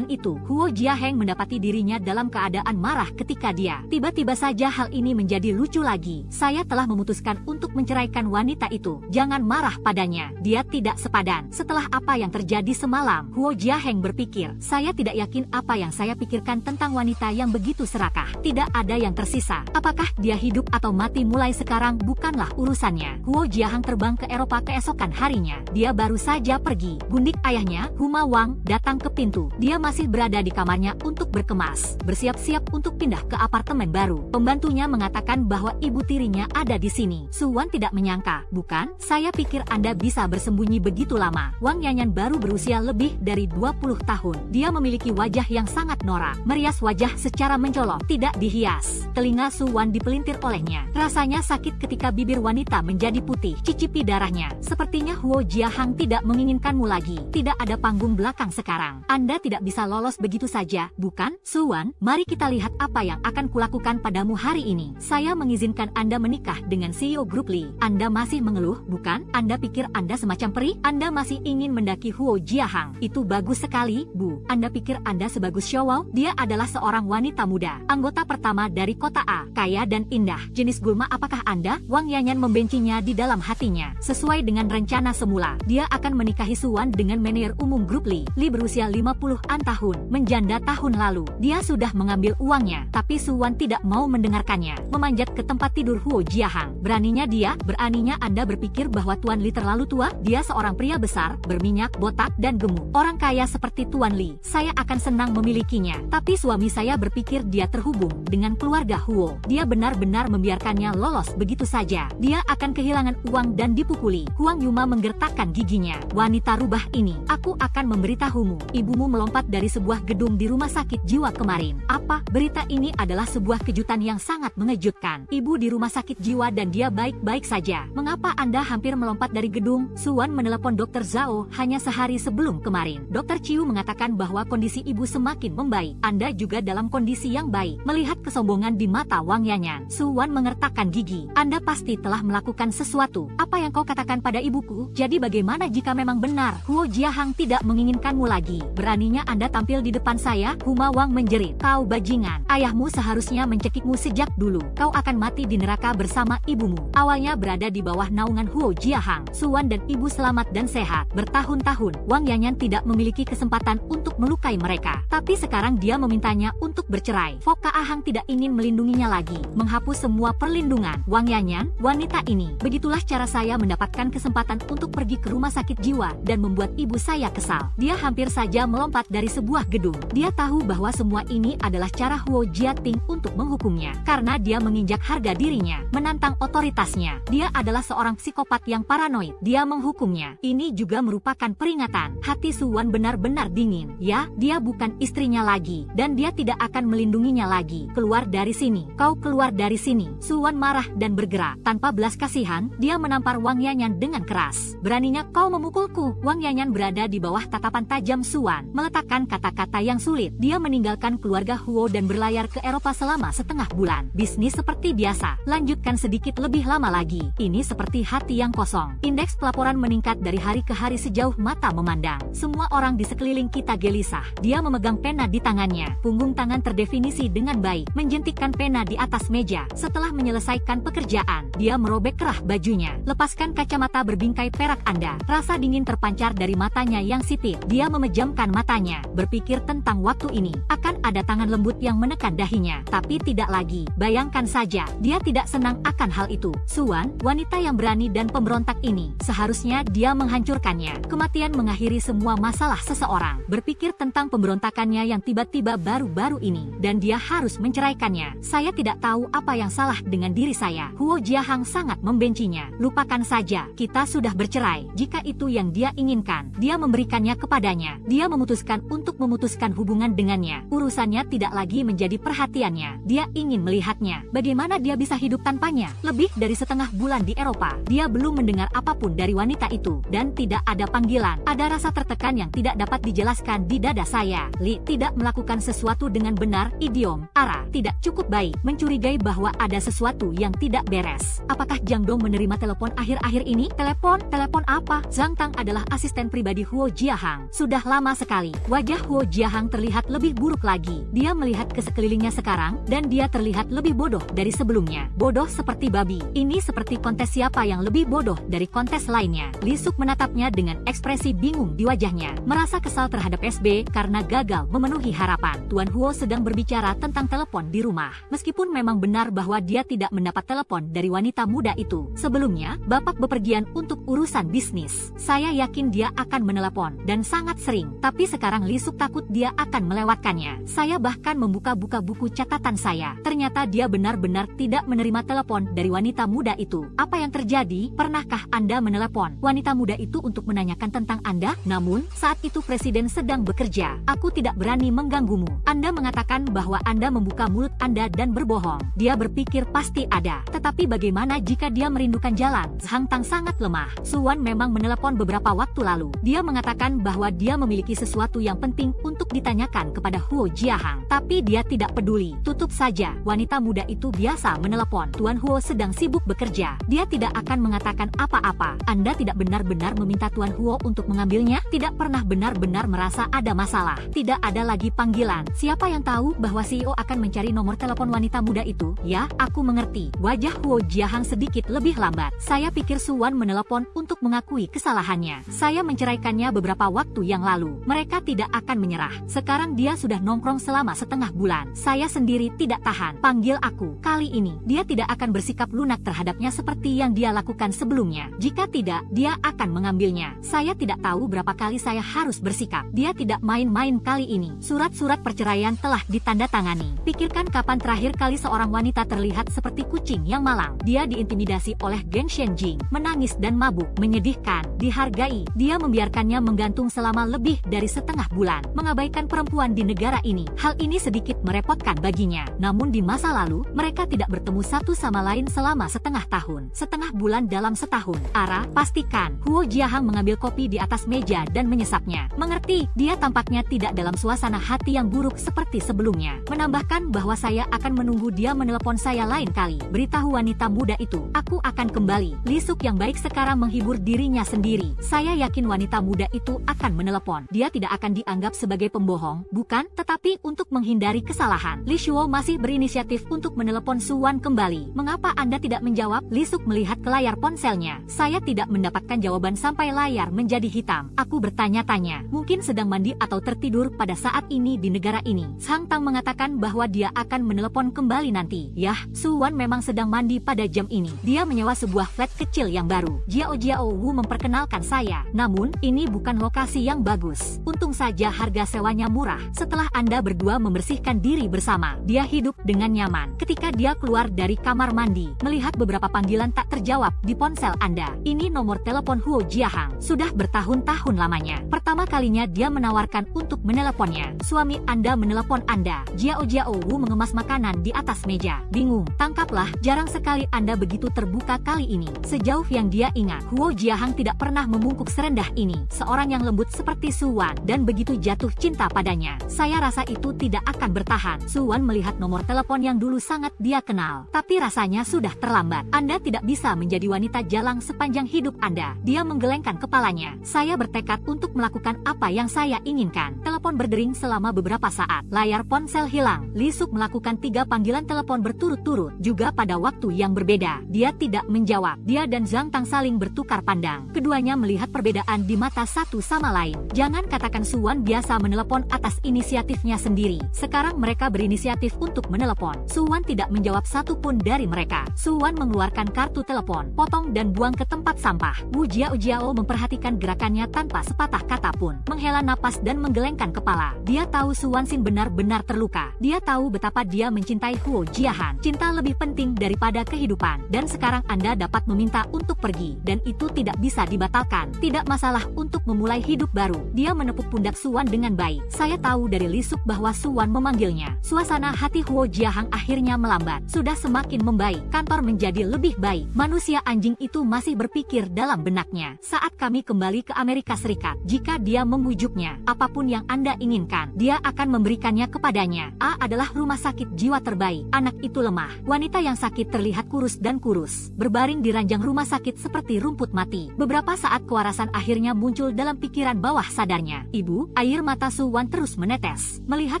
itu. Huo Jiahang mendapati dirinya dalam keadaan marah ketika dia. Tiba-tiba saja hal ini menjadi lucu lagi. Saya telah memutuskan untuk menceraikan wanita itu. Jangan marah padanya. Dia tidak sepadan. Setelah apa yang terjadi semalam, Huo Jiahang berpikir, saya tidak yakin apa yang saya pikirkan tentang wanita yang begitu serakah. Tidak ada yang tersisa. Apakah dia hidup atau mati mulai sekarang bukanlah urusannya. Huo Jiahang terbang ke Eropa keesokan harinya. Dia baru saja pergi. Gundik ayahnya, Huma Wang, datang ke pintu. Dia masih berada di kamarnya untuk berkemas, bersiap-siap untuk pindah ke apartemen baru. Pembantunya mengatakan bahwa ibu tirinya ada di sini. Suwan tidak menyangka. Bukan, saya pikir Anda bisa bersembunyi begitu lama. Wang Yanyan baru berusia lebih dari 20 tahun. Dia memiliki wajah yang sangat norak. Merias wajah secara mencolok, tidak dihias. Telinga Suwan dipelintir olehnya. Rasanya sakit ketika bibir wanita menjadi putih. Cicipi darahnya. Sepertinya Huo Jiahang tidak menginginkanmu lagi. Tidak ada panggung belakang sekarang. Anda tidak bisa lolos begitu saja, bukan? Suwan, mari kita lihat apa yang akan kulakukan padamu hari ini. Saya mengizinkan Anda menikah dengan CEO Grup Li. Anda masih mengeluh, bukan? Anda pikir Anda semacam peri? Anda masih ingin mendaki Huo Jiahang. Itu bagus sekali, Bu. Anda pikir Anda sebagus Xiaowao? Dia adalah seorang wanita muda, anggota pertama dari kota A, kaya dan indah. Jenis gulma apakah Anda? Wang Yanyan membencinya di dalam hatinya. Sesuai dengan rencana semula, dia akan menikahi Suwan dengan manajer umum Grup Li. Li berusia 50-an tahun, menjanda tahun lalu. Dia sudah mengambil uangnya, tapi Suwan tidak mau mendengarkannya. Memanjat ke tempat tidur Huo Jiahang. Beraninya Anda berpikir bahwa Tuan Li terlalu tua? Dia seorang pria besar, berminyak, botak, dan gemuk. Orang kaya seperti Tuan Li. Saya akan senang memilikinya. Tapi suami saya berpikir dia terhubung dengan keluarga Huo. Dia benar-benar membiarkannya lolos begitu saja. Dia akan kehilangan uang dan dipukuli. Huang Yuma menggertakkan giginya. Wanita rubah ini, aku akan memberitahumu. Ibumu melompat dari sebuah gedung di rumah sakit jiwa kemarin. Apa? Berita ini adalah sebuah kejutan yang sangat mengejutkan. Ibu di rumah sakit jiwa dan dia baik-baik saja. Mengapa Anda hampir melompat dari gedung? Suwan menelepon Dr. Zhao hanya sehari sebelum kemarin. Dr. Chiu mengatakan bahwa kondisi ibu semakin membaik. Anda juga dalam kondisi yang baik. Melihat kesombongan di mata Wang Yanyan, Suwan mengertakkan gigi. Anda pasti telah melakukan sesuatu. Apa yang kau katakan pada ibuku? Jadi bagaimana jika memang benar Huo Jiahang tidak menginginkanmu lagi? Beraninya Anda tampil di depan saya? Huma Wang menjerit. Kau bajingan. Ayahmu seharusnya mencekikmu sejak dulu. Kau akan mati di neraka bersama ibumu. Awalnya berada di bawah naungan Huo Jiahang, Suwan dan ibu selamat dan sehat. Bertahun-tahun, Wang Yanyan tidak memiliki kesempatan untuk melukai mereka. Tapi sekarang dia memintanya untuk bercerai. Foka Ahang tidak ingin melindunginya lagi. Menghapus semua perlindungan. Wang Yanyan, wanita ini. Begitulah cara saya mendapatkan kesempatan untuk pergi ke rumah sakit jiwa dan membuat ibu saya kesal. Dia hampir saja melompat dari sebuah gedung. Dia tahu bahwa semua ini adalah cara Huo Jiating untuk menghukumnya. Karena dia menginjak harga dirinya, menantang otoritasnya. Dia adalah seorang psikopat yang paranoid. Dia menghukumnya. Ini juga merupakan peringatan. Hati Suwan benar-benar dingin. Ya, dia bukan istrinya lagi. Dan dia tidak akan melindunginya lagi. Keluar dari sini. Kau keluar dari sini. Suwan marah dan bergerak. Tanpa belas kasihan, dia menampar Wang Yanyan dengan keras. Beraninya kau memukulku. Wang Yanyan berada di bawah tatapan tajam Suwan. Meletakkan kata-kata yang sulit. Dia meninggalkan keluarga Huo dan berlayar ke Eropa selama setengah bulan. Bisnis seperti biasa. Lanjutkan sedikit lebih lama lagi. Ini seperti hati yang kosong. Indeks pelaporan meningkat dari hari ke hari sejauh mata memandang. Semua orang di sekeliling kita gelisah. Dia memegang pena di tangannya. Punggung tangan terdefinisi dengan baik. Menjentikkan pena di atas meja. Setelah menyelesaikan pekerjaan, dia merobek kerah bajunya. Lepaskan kacamata berbingkai perak Anda. Rasa dingin terpancar dari matanya yang sipit. Dia memejamkan matanya. Berpikir tentang waktu ini. Akan ada tangan lembut yang menekan dahinya. Tapi tidak lagi. Bayangkan saja, dia tidak senang akan hal itu. itu. Suwan, wanita yang berani dan pemberontak ini, seharusnya dia menghancurkannya. Kematian mengakhiri semua masalah seseorang. Berpikir tentang pemberontakannya yang tiba-tiba baru-baru ini, dan dia harus menceraikannya. Saya tidak tahu apa yang salah dengan diri saya. Huo Jiahang sangat membencinya. Lupakan saja, kita sudah bercerai. Jika itu yang dia inginkan, dia memberikannya kepadanya. Dia memutuskan untuk memutuskan hubungan dengannya. Urusannya tidak lagi menjadi perhatiannya. Dia ingin melihatnya. Bagaimana dia bisa hidup tanpanya? Lebih dari setengah bulan di Eropa, dia belum mendengar apapun dari wanita itu, dan tidak ada panggilan. Ada rasa tertekan yang tidak dapat dijelaskan di dada saya. Li tidak melakukan sesuatu dengan benar. Idiom Ara tidak cukup baik. Mencurigai bahwa ada sesuatu yang tidak beres. Apakah Jiang Dong menerima telepon akhir-akhir ini? Telepon apa? Zhang Tang adalah asisten pribadi Huo Jiahang. Sudah lama sekali. Wajah Huo Jiahang terlihat lebih buruk lagi. Dia melihat ke sekelilingnya sekarang, dan dia terlihat lebih bodoh dari sebelumnya. Bodoh seperti babi. Ini seperti kontes siapa yang lebih bodoh dari kontes lainnya. Li Suk menatapnya dengan ekspresi bingung di wajahnya. Merasa kesal terhadap SB karena gagal memenuhi harapan. Tuan Huo sedang berbicara tentang telepon di rumah. Meskipun memang benar bahwa dia tidak mendapat telepon dari wanita muda itu. Sebelumnya, Bapak bepergian untuk urusan bisnis. Saya yakin dia akan menelepon, dan sangat sering. Tapi sekarang Li Suk takut dia akan melewatkannya. Saya bahkan membuka-buka buku catatan saya. Ternyata dia benar-benar tidak menerima telepon dari wanita muda itu. Apa yang terjadi? Pernahkah Anda menelepon wanita muda itu untuk menanyakan tentang Anda? Namun, saat itu Presiden sedang bekerja. Aku tidak berani mengganggumu. Anda mengatakan bahwa Anda membuka mulut Anda dan berbohong. Dia berpikir pasti ada. Tetapi bagaimana jika dia merindukan jalan? Zhang Tang sangat lemah. Suwan memang menelepon beberapa waktu lalu. Dia mengatakan bahwa dia memiliki sesuatu yang penting untuk ditanyakan kepada Huo Jiahang. Tapi dia tidak peduli. Tutup saja. Wanita muda itu biasa menelepon. Tuan Huo sedang sibuk bekerja. Dia tidak akan mengatakan apa-apa. Anda tidak benar-benar meminta Tuan Huo untuk mengambilnya? Tidak pernah benar-benar merasa ada masalah. Tidak ada lagi panggilan. Siapa yang tahu bahwa CEO akan mencari nomor telepon wanita muda itu? Ya, aku mengerti. Wajah Huo Jiahang sedikit lebih lambat. Saya pikir Suwan menelepon untuk mengakui kesalahannya. Saya menceraikannya beberapa waktu yang lalu. Mereka tidak akan menyerah. Sekarang dia sudah nongkrong selama setengah bulan. Saya sendiri tidak tahan. Panggil aku. Kali ini, dia tidak akan bersikap lunak terhadapnya seperti yang dia lakukan sebelumnya. Jika tidak, dia akan mengambilnya. Saya tidak tahu berapa kali saya harus bersikap. Dia tidak main-main kali ini. Surat-surat perceraian telah ditandatangani. Pikirkan kapan terakhir kali seorang wanita terlihat seperti kucing yang malang. Dia diintimidasi oleh geng Shenjing, menangis dan mabuk. Menyedihkan, dihargai. Dia membiarkannya menggantung selama lebih dari setengah bulan. Mengabaikan perempuan di negara ini. Hal ini sedikit merepotkan baginya. Namun di masa lalu, mereka tidak bertemu satu sama lain selama setengah tahun. Setengah bulan dalam setahun. Ara, pastikan. Huo Jiahang mengambil kopi di atas meja dan menyesapnya. Mengerti, dia tampaknya tidak dalam suasana hati yang buruk seperti sebelumnya. Menambahkan bahwa saya akan menunggu dia menelepon saya lain kali. Beritahu wanita muda itu, aku akan kembali. Li Suk yang baik sekarang menghibur dirinya sendiri. Saya yakin wanita muda itu akan menelepon. Dia tidak akan dianggap sebagai pembohong, bukan? Tetapi untuk menghindari kesalahan, Li Shuo masih berinisiatif untuk menelepon Suwan kembali. Mengapa Anda tidak menjawab? Li Suk melihat ke layar ponselnya. Saya tidak mendapatkan jawaban sampai layar menjadi hitam. Aku bertanya-tanya, mungkin sedang mandi atau tertidur pada saat ini di negara ini. Zhang Tang mengatakan bahwa dia akan menelepon kembali nanti. Yah, Suwan memang sedang mandi pada jam ini. Dia menyewa sebuah flat kecil yang baru. Jiao Wu memperkenalkan saya. Namun, ini bukan lokasi yang bagus. Untung saja harga sewanya murah. Setelah Anda berdua membersihkan diri bersama, dia hidup dengan nyaman. Ketika dia keluar dari kamar mandi, melihat beberapa panggilan tak terjawab di ponsel Anda. Ini nomor telepon Huo Jiahang. Sudah bertahun-tahun lamanya. Pertama kalinya dia menawarkan untuk meneleponnya. Suami Anda menelepon Anda. Jiao Wu mengemas makanan di atas meja. Bingung. Tangkaplah, jarang sekali Anda begitu terbuka kali ini. Sejauh yang dia ingat, Huo Jiahang tidak pernah membungkuk serendah ini. Seorang yang lembut seperti Suwan dan begitu jatuh cinta padanya. Saya rasa itu tidak akan bertahan. Suwan melihat nomor telepon yang dulu sangat dia kenal. Tapi rasanya sudah terlambat. Anda tidak bisa menjadi wanita jalang sepanjang hidup Anda. Dia menggelengkan kepalanya. Saya bertekad untuk melakukan apa yang saya inginkan. Telepon berdering selama beberapa saat. Layar ponsel hilang. Li Suk melakukan 3 panggilan telepon berturut-turut. Juga pada waktu yang berbeda. Dia tidak menjawab. Dia dan Zhang Tang saling bertukar pandang. Keduanya melihat perbedaan di mata satu sama lain. Jangan katakan Suwan biasa menelepon atas inisiatifnya sendiri. Sekarang mereka berinisiatif untuk menelepon. Suwan tidak menjawab satu pun dari mereka. Suwan Suwan mengeluarkan kartu telepon, potong dan buang ke tempat sampah. Wu Jiao memperhatikan gerakannya tanpa sepatah kata pun. Menghela napas dan menggelengkan kepala. Dia tahu Suwan Xin benar-benar terluka. Dia tahu betapa dia mencintai Huo Jiahan. Cinta lebih penting daripada kehidupan. Dan sekarang Anda dapat meminta untuk pergi. Dan itu tidak bisa dibatalkan. Tidak masalah untuk memulai hidup baru. Dia menepuk pundak Suwan dengan baik. Saya tahu dari Lisuk bahwa Suwan memanggilnya. Suasana hati Huo Jiahang akhirnya melambat. Sudah semakin membaik. Kantor menjadi lebih baik. Manusia anjing itu masih berpikir dalam benaknya. Saat kami kembali ke Amerika Serikat, jika dia membujuknya, apapun yang Anda inginkan, dia akan memberikannya kepadanya. A adalah rumah sakit jiwa terbaik. Anak itu lemah. Wanita yang sakit terlihat kurus dan kurus. Berbaring di ranjang rumah sakit seperti rumput mati. Beberapa saat kewarasan akhirnya muncul dalam pikiran bawah sadarnya. Ibu, air mata Suwan terus menetes. Melihat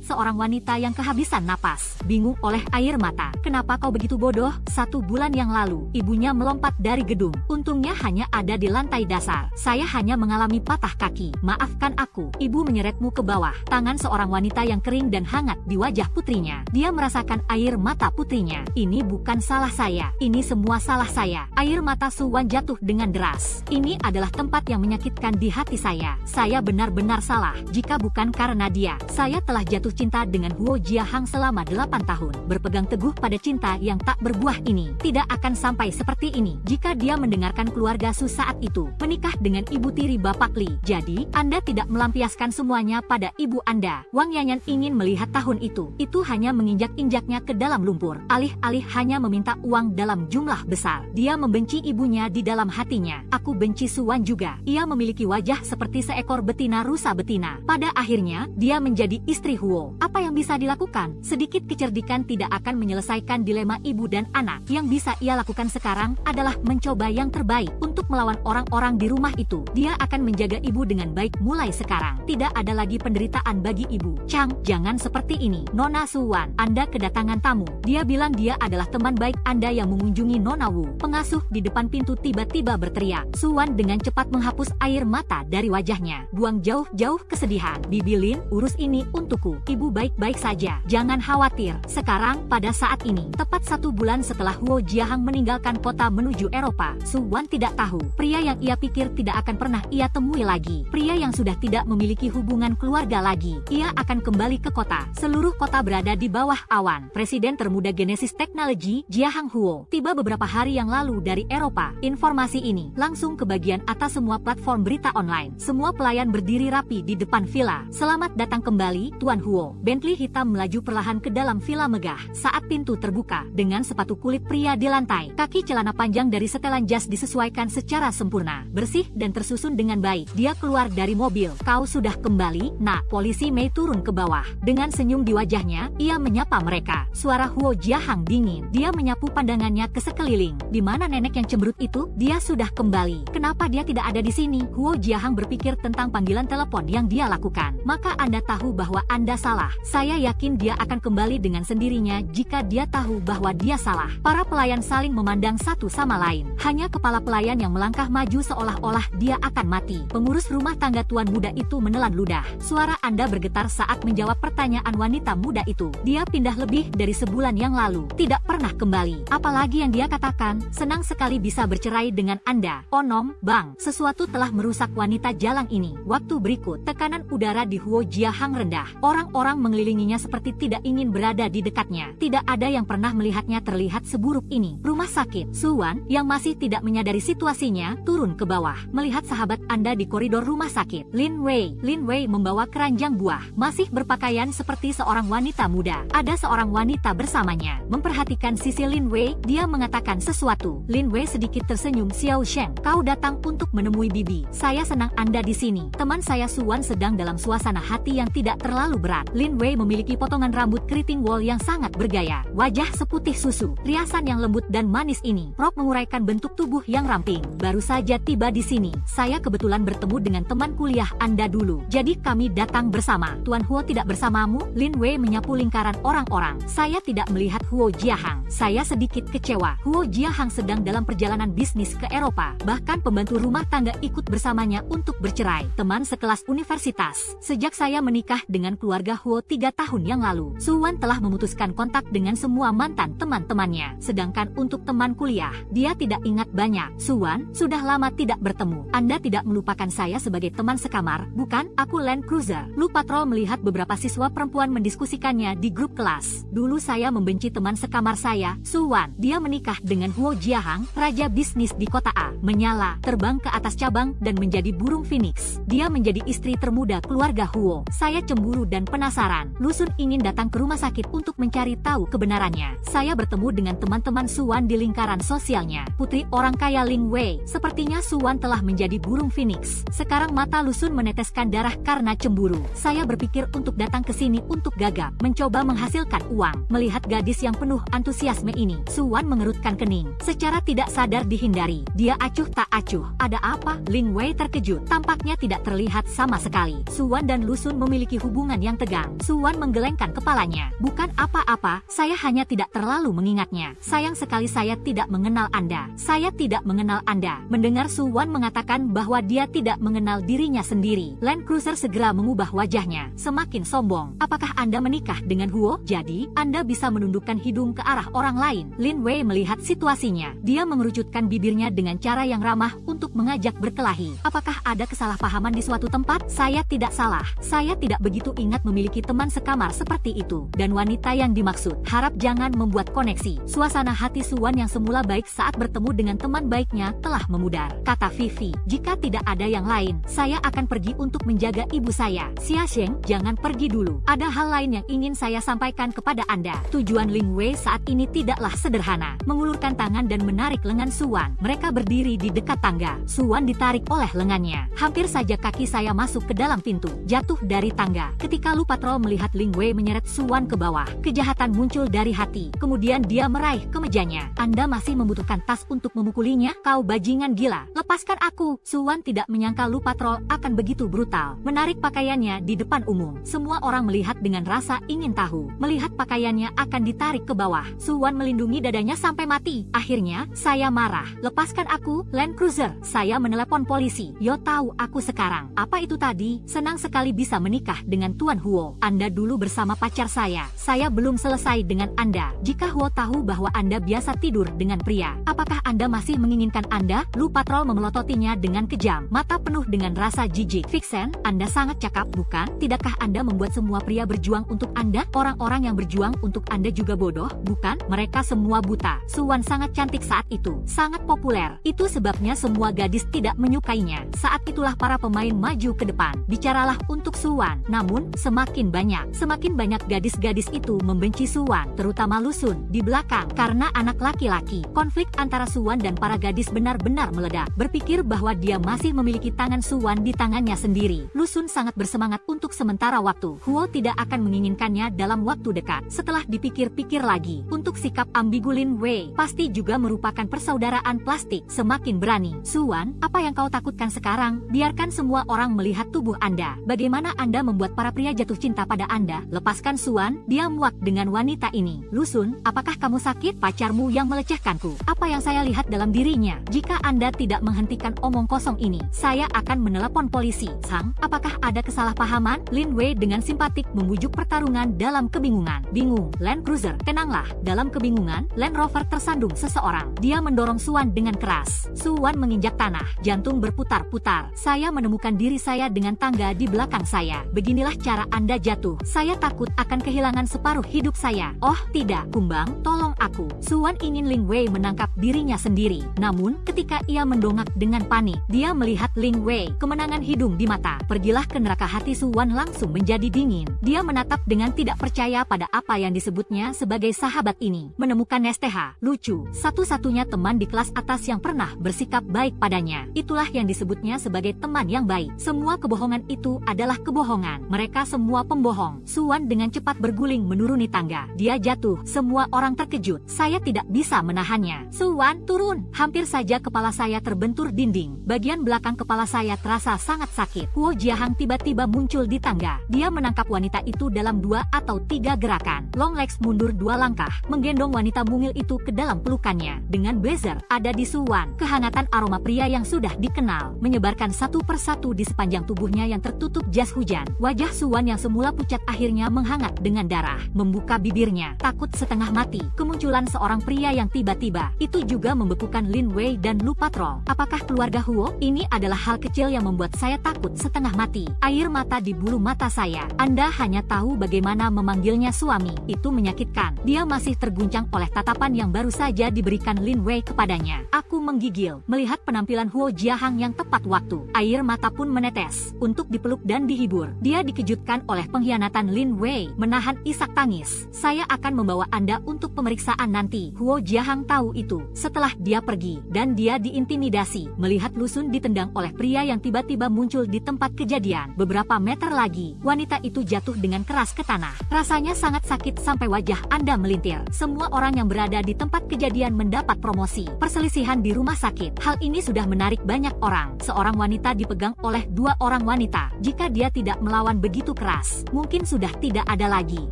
seorang wanita yang kehabisan napas. Bingung oleh air mata. Kenapa kau begitu bodoh? 1 bulan yang lalu, ibunya melompat dari gedung. Untungnya hanya ada di lantai dasar. Saya hanya mengalami patah kaki. Maafkan aku. Ibu menyeretmu ke bawah. Tangan seorang wanita yang kering dan hangat di wajah putrinya. Dia merasakan air mata putrinya. Ini bukan salah saya. Ini semua salah saya. Air mata Suwan jatuh dengan deras. Ini adalah tempat yang menyakitkan di hati saya. Saya benar-benar salah. Jika bukan karena dia, saya telah jatuh cinta dengan Huo Jiahang selama 8 tahun. Berpegang teguh pada cinta yang tak berbuah ini. Tidak akan sampai seperti ini jika dia mendengarkan keluarga Su saat itu menikah dengan ibu tiri Bapak Li. Jadi, Anda tidak melampiaskan semuanya pada ibu Anda. Wang Yanyan ingin melihat tahun itu. Itu hanya menginjak-injaknya ke dalam lumpur. Alih-alih hanya meminta uang dalam jumlah besar. Dia membenci ibunya di dalam hatinya. Aku benci Suwan juga. Ia memiliki wajah seperti seekor betina rusa betina. Pada akhirnya, dia menjadi istri Huo. Apa yang bisa dilakukan? Sedikit kecerdikan tidak akan menyelesaikan dilema ibu dan anak. Yang bisa ia lakukan sekarang adalah mencoba yang terbaik untuk melawan orang-orang di rumah itu. Dia akan menjaga ibu dengan baik mulai sekarang. Tidak ada lagi penderitaan bagi ibu. Chang, jangan seperti ini. Nona Suwan, Anda kedatangan tamu. Dia bilang dia adalah teman baik Anda yang mengunjungi Nona Wu. Pengasuh di depan pintu tiba-tiba berteriak. Suwan dengan cepat menghapus air mata dari wajahnya. Buang jauh-jauh kesedihan. Bibi Lin, urus ini untukku. Ibu baik-baik saja. Jangan khawatir. Sekarang, pada saat ini, tepat 1 bulan setelah Huo Jiahang meninggalkan kota menuju Eropa, Suwan tidak tahu. Pria yang ia pikir tidak akan pernah ia temui lagi. Pria yang sudah tidak memiliki hubungan keluarga lagi. Ia akan kembali ke kota. Seluruh kota berada di bawah awan. Presiden termuda Genesis Technology, Jiahang Huo, tiba beberapa hari yang lalu dari Eropa. Informasi ini langsung ke bagian atas semua platform berita online. Semua pelayan berdiri rapi di depan villa. Selamat datang kembali, Tuan Huo. Bentley hitam melaju perlahan ke dalam villa megah. Saat pintu terbuka, dengan sepatu kulit pria di lantai, kaki celana panjang dari setelan jas disesuaikan secara sempurna, bersih dan tersusun dengan baik. Dia keluar dari mobil. Kau sudah kembali, Nak. Polisi Mei turun ke bawah. Dengan senyum di wajahnya, ia menyapa mereka. Suara Huo Jiahang dingin. Dia menyapu pandangannya ke sekeliling. Di mana nenek yang cemberut itu? Dia sudah kembali. Kenapa dia tidak ada di sini? Huo Jiahang berpikir tentang panggilan telepon yang dia lakukan. Maka Anda tahu bahwa Anda salah. Saya yakin dia akan kembali dengan sendirinya jika dia tahu bahwa dia salah. Para pelayan saling memandang satu sama lain. Hanya kepala pelayan yang melangkah maju seolah-olah dia akan mati. Pengurus rumah tangga tuan muda itu menelan ludah. Suara Anda bergetar saat menjawab pertanyaan wanita muda itu. Dia pindah lebih dari sebulan yang lalu. Tidak pernah kembali. Apalagi yang dia katakan, senang sekali bisa bercerai dengan Anda. Onom, Bang. Sesuatu telah merusak wanita jalang ini. Waktu berikut, tekanan udara di Huo Jiahang rendah. Orang-orang mengelilinginya seperti tidak ingin berada di dekatnya. Tidak ada yang pernah melihatnya terlihat seburuk ini. Rumah sakit. Suwan, yang masih tidak menyadari situasinya, turun ke bawah. Melihat sahabat Anda di koridor rumah sakit. Lin Wei membawa keranjang buah. Masih berpakaian seperti seorang wanita muda. Ada seorang wanita bersamanya. Memperhatikan sisi Lin Wei, dia mengatakan sesuatu. Lin Wei sedikit tersenyum. Xiao Sheng, kau datang untuk menemui Bibi. Saya senang Anda di sini. Teman saya Suwan sedang dalam suasana hati yang tidak terlalu berat. Lin Wei memiliki potongan rambut keriting wol yang sangat bergaya. Wajah seputih susu. Riasan yang lembut dan manis ini. Rok menguraikan bentuk tubuh yang ramping. Baru saja tiba di sini. Saya kebetulan bertemu dengan teman kuliah Anda dulu. Jadi kami datang bersama. Tuan Huo tidak bersamamu? Lin Wei menyapu lingkaran orang-orang. Saya tidak melihat Huo Jiahang. Saya sedikit kecewa. Huo Jiahang sedang dalam perjalanan bisnis ke Eropa. Bahkan pembantu rumah tangga ikut bersamanya untuk bercerai. Teman sekelas universitas. Sejak saya menikah dengan keluarga Huo 3 tahun yang lalu, Suwan telah memutuskan kontak dengan semua mantan teman-temannya. Sedang menyenangkan untuk teman kuliah. Dia tidak ingat banyak. Suwan, sudah lama tidak bertemu. Anda tidak melupakan saya sebagai teman sekamar, bukan? Aku Land Cruiser. Lu Patrol melihat beberapa siswa perempuan mendiskusikannya di grup kelas. Dulu saya membenci teman sekamar saya, Suwan. Dia menikah dengan Huo Jiahang, raja bisnis di kota A. Menyala, terbang ke atas cabang, dan menjadi burung phoenix. Dia menjadi istri termuda keluarga Huo. Saya cemburu dan penasaran. Lusun ingin datang ke rumah sakit untuk mencari tahu kebenarannya. Saya bertemu dengan teman-teman Suwan di lingkaran sosialnya. Putri orang kaya Ling Wei. Sepertinya Suwan telah menjadi burung phoenix. Sekarang mata Lusun meneteskan darah karena cemburu. Saya berpikir untuk datang ke sini untuk gagap, mencoba menghasilkan uang. Melihat gadis yang penuh antusiasme ini, Suwan mengerutkan kening. Secara tidak sadar dihindari. Dia acuh tak acuh. Ada apa? Ling Wei terkejut. Tampaknya tidak terlihat sama sekali. Suwan dan Lusun memiliki hubungan yang tegang. Suwan menggelengkan kepalanya. Bukan apa-apa, saya hanya tidak terlalu mengingatnya. Sayang sekali saya tidak mengenal Anda. Saya tidak mengenal Anda. Mendengar Suwan mengatakan bahwa dia tidak mengenal dirinya sendiri, Land Cruiser segera mengubah wajahnya. Semakin sombong. Apakah Anda menikah dengan Huo? Jadi, Anda bisa menundukkan hidung ke arah orang lain. Lin Wei melihat situasinya. Dia mengerucutkan bibirnya dengan cara yang ramah untuk mengajak berkelahi. Apakah ada kesalahpahaman di suatu tempat? Saya tidak salah. Saya tidak begitu ingat memiliki teman sekamar seperti itu. Dan wanita yang dimaksud, harap jangan membuat koneksi. Suasana hati Suwan yang semula baik saat bertemu dengan teman baiknya telah memudar. Kata Vivi, jika tidak ada yang lain, saya akan pergi untuk menjaga ibu saya. Xia Sheng, jangan pergi dulu. Ada hal lain yang ingin saya sampaikan kepada Anda. Tujuan Ling Wei saat ini tidaklah sederhana. Mengulurkan tangan dan menarik lengan Suwan. Mereka berdiri di dekat tangga. Suwan ditarik oleh lengannya. Hampir saja kaki saya masuk ke dalam pintu. Jatuh dari tangga. Ketika Lu Patrol melihat Ling Wei menyeret Suwan ke bawah, kejahatan muncul dari hati. Kemudian dia meraih kemejanya. Anda masih membutuhkan tas untuk memukulinya? Kau bajingan gila. Lepaskan aku. Suwan tidak menyangka Lu Patrol akan begitu brutal. Menarik pakaiannya di depan umum. Semua orang melihat dengan rasa ingin tahu. Melihat pakaiannya akan ditarik ke bawah. Suwan melindungi dadanya sampai mati. Akhirnya, saya marah. Lepaskan aku, Land Cruiser. Saya menelepon polisi. Yo tahu aku sekarang. Apa itu tadi? Senang sekali bisa menikah dengan Tuan Huo. Anda dulu bersama pacar saya. Saya belum selesai dengan Anda. Jika Huo tahu bahwa Anda biasa tidur dengan pria, apakah Anda masih menginginkan Anda? Lu Patrol memelototinya dengan kejam. Mata penuh dengan rasa jijik. Vixen, Anda sangat cakap, bukan? Tidakkah Anda membuat semua pria berjuang untuk Anda? Orang-orang yang berjuang untuk Anda juga bodoh, bukan? Mereka semua buta. Suwan sangat cantik saat itu. Sangat populer. Itu sebabnya semua gadis tidak menyukainya. Saat itulah para pemain maju ke depan. Bicaralah untuk Suwan. Namun, semakin banyak gadis-gadis itu membenci Suwan, terutama Lusun di belakang karena anak laki-laki. Konflik antara Suwan dan para gadis benar-benar meledak. Berpikir bahwa dia masih memiliki tangan Suwan di tangannya sendiri. Lusun sangat bersemangat untuk sementara waktu. Huo tidak akan menginginkannya dalam waktu dekat. Setelah dipikir-pikir lagi, untuk sikap ambigu Lin Wei pasti juga merupakan persaudaraan plastik. Semakin berani. Suwan, apa yang kau takutkan sekarang? Biarkan semua orang melihat tubuh Anda. Bagaimana Anda membuat para pria jatuh cinta pada Anda? Lepaskan Suwan. Dia muak dengan wanita ini. Lusun, apakah kamu sakit? Pacarmu yang melecehkanku. Apa yang saya lihat dalam dirinya? Jika Anda tidak menghentikan omong kosong ini, saya akan menelepon polisi. Sang, apakah ada kesalahpahaman? Lin Wei dengan simpatik membujuk pertarungan dalam kebingungan. Bingung, Land Cruiser, tenanglah. Dalam kebingungan, Land Rover tersandung seseorang. Dia mendorong Suwan dengan keras. Suwan menginjak tanah. Jantung berputar-putar. Saya menemukan diri saya dengan tangga di belakang saya. Beginilah cara Anda jatuh. Saya takut akan kehilangan separuh hidup saya. Oh, tidak, Kumbang, tolong aku. Suwan ingin Ling Wei menangkap dirinya sendiri. Namun, ketika ia mendongak dengan panik, dia melihat Ling Wei, kemenangan hidung di mata. Pergilah ke neraka. Hati Suwan langsung menjadi dingin. Dia menatap dengan tidak percaya pada apa yang disebutnya sebagai sahabat ini. Menemukan STH, lucu, satu-satunya teman di kelas atas yang pernah bersikap baik padanya. Itulah yang disebutnya sebagai teman yang baik. Semua kebohongan itu adalah kebohongan. Mereka semua pembohong. Suwan dengan cepat berguling menuruni tangga. Dia jatuh. Semua orang terkejut. Saya tidak bisa menahannya. Suwan, turun. Hampir saja kepala saya terbentur dinding. Bagian belakang kepala saya terasa sangat sakit. Huo Jiahang tiba-tiba muncul di tangga. Dia menangkap wanita itu dalam 2 atau 3 gerakan. Longlegs mundur 2 langkah, menggendong wanita mungil itu ke dalam pelukannya. Dengan blazer ada di Suwan, kehangatan aroma pria yang sudah dikenal menyebarkan satu persatu di sepanjang tubuhnya yang tertutup jas hujan. Wajah Suwan yang semula pucat akhirnya menghangat dengan darah. Membuka bibirnya, takut setengah mati. Kemunculan seorang pria yang tiba-tiba. Itu juga membekukan Lin Wei dan Lu Patrol. Apakah keluarga Huo? Ini adalah hal kecil yang membuat saya takut setengah mati. Air mata di bulu mata saya. Anda hanya tahu bagaimana memanggilnya suami. Itu menyakitkan. Dia masih terguncang oleh tatapan yang baru saja diberikan Lin Wei kepadanya. Aku menggigil melihat penampilan Huo Jiahang yang tepat waktu. Air mata pun menetes untuk dipeluk dan dihibur. Dia dikejutkan oleh pengkhianatan Lin Wei. Menahan isak tangis. Saya akan membawa Anda untuk pemeriksaan nanti. Huo Jiahang tahu itu. Setelah dia pergi dan dia diintimidasi melihat Lusun ditendang oleh pria yang tiba-tiba muncul di tempat kejadian. Beberapa meter lagi, wanita itu jatuh dengan keras ke tanah. Rasanya sangat sakit sampai wajah Anda melintir. Semua orang yang berada di tempat kejadian mendapat promosi. Perselisihan di rumah sakit. Hal ini sudah menarik banyak orang. Seorang wanita dipegang oleh dua orang wanita. Jika dia tidak melawan begitu keras, mungkin sudah tidak ada lagi.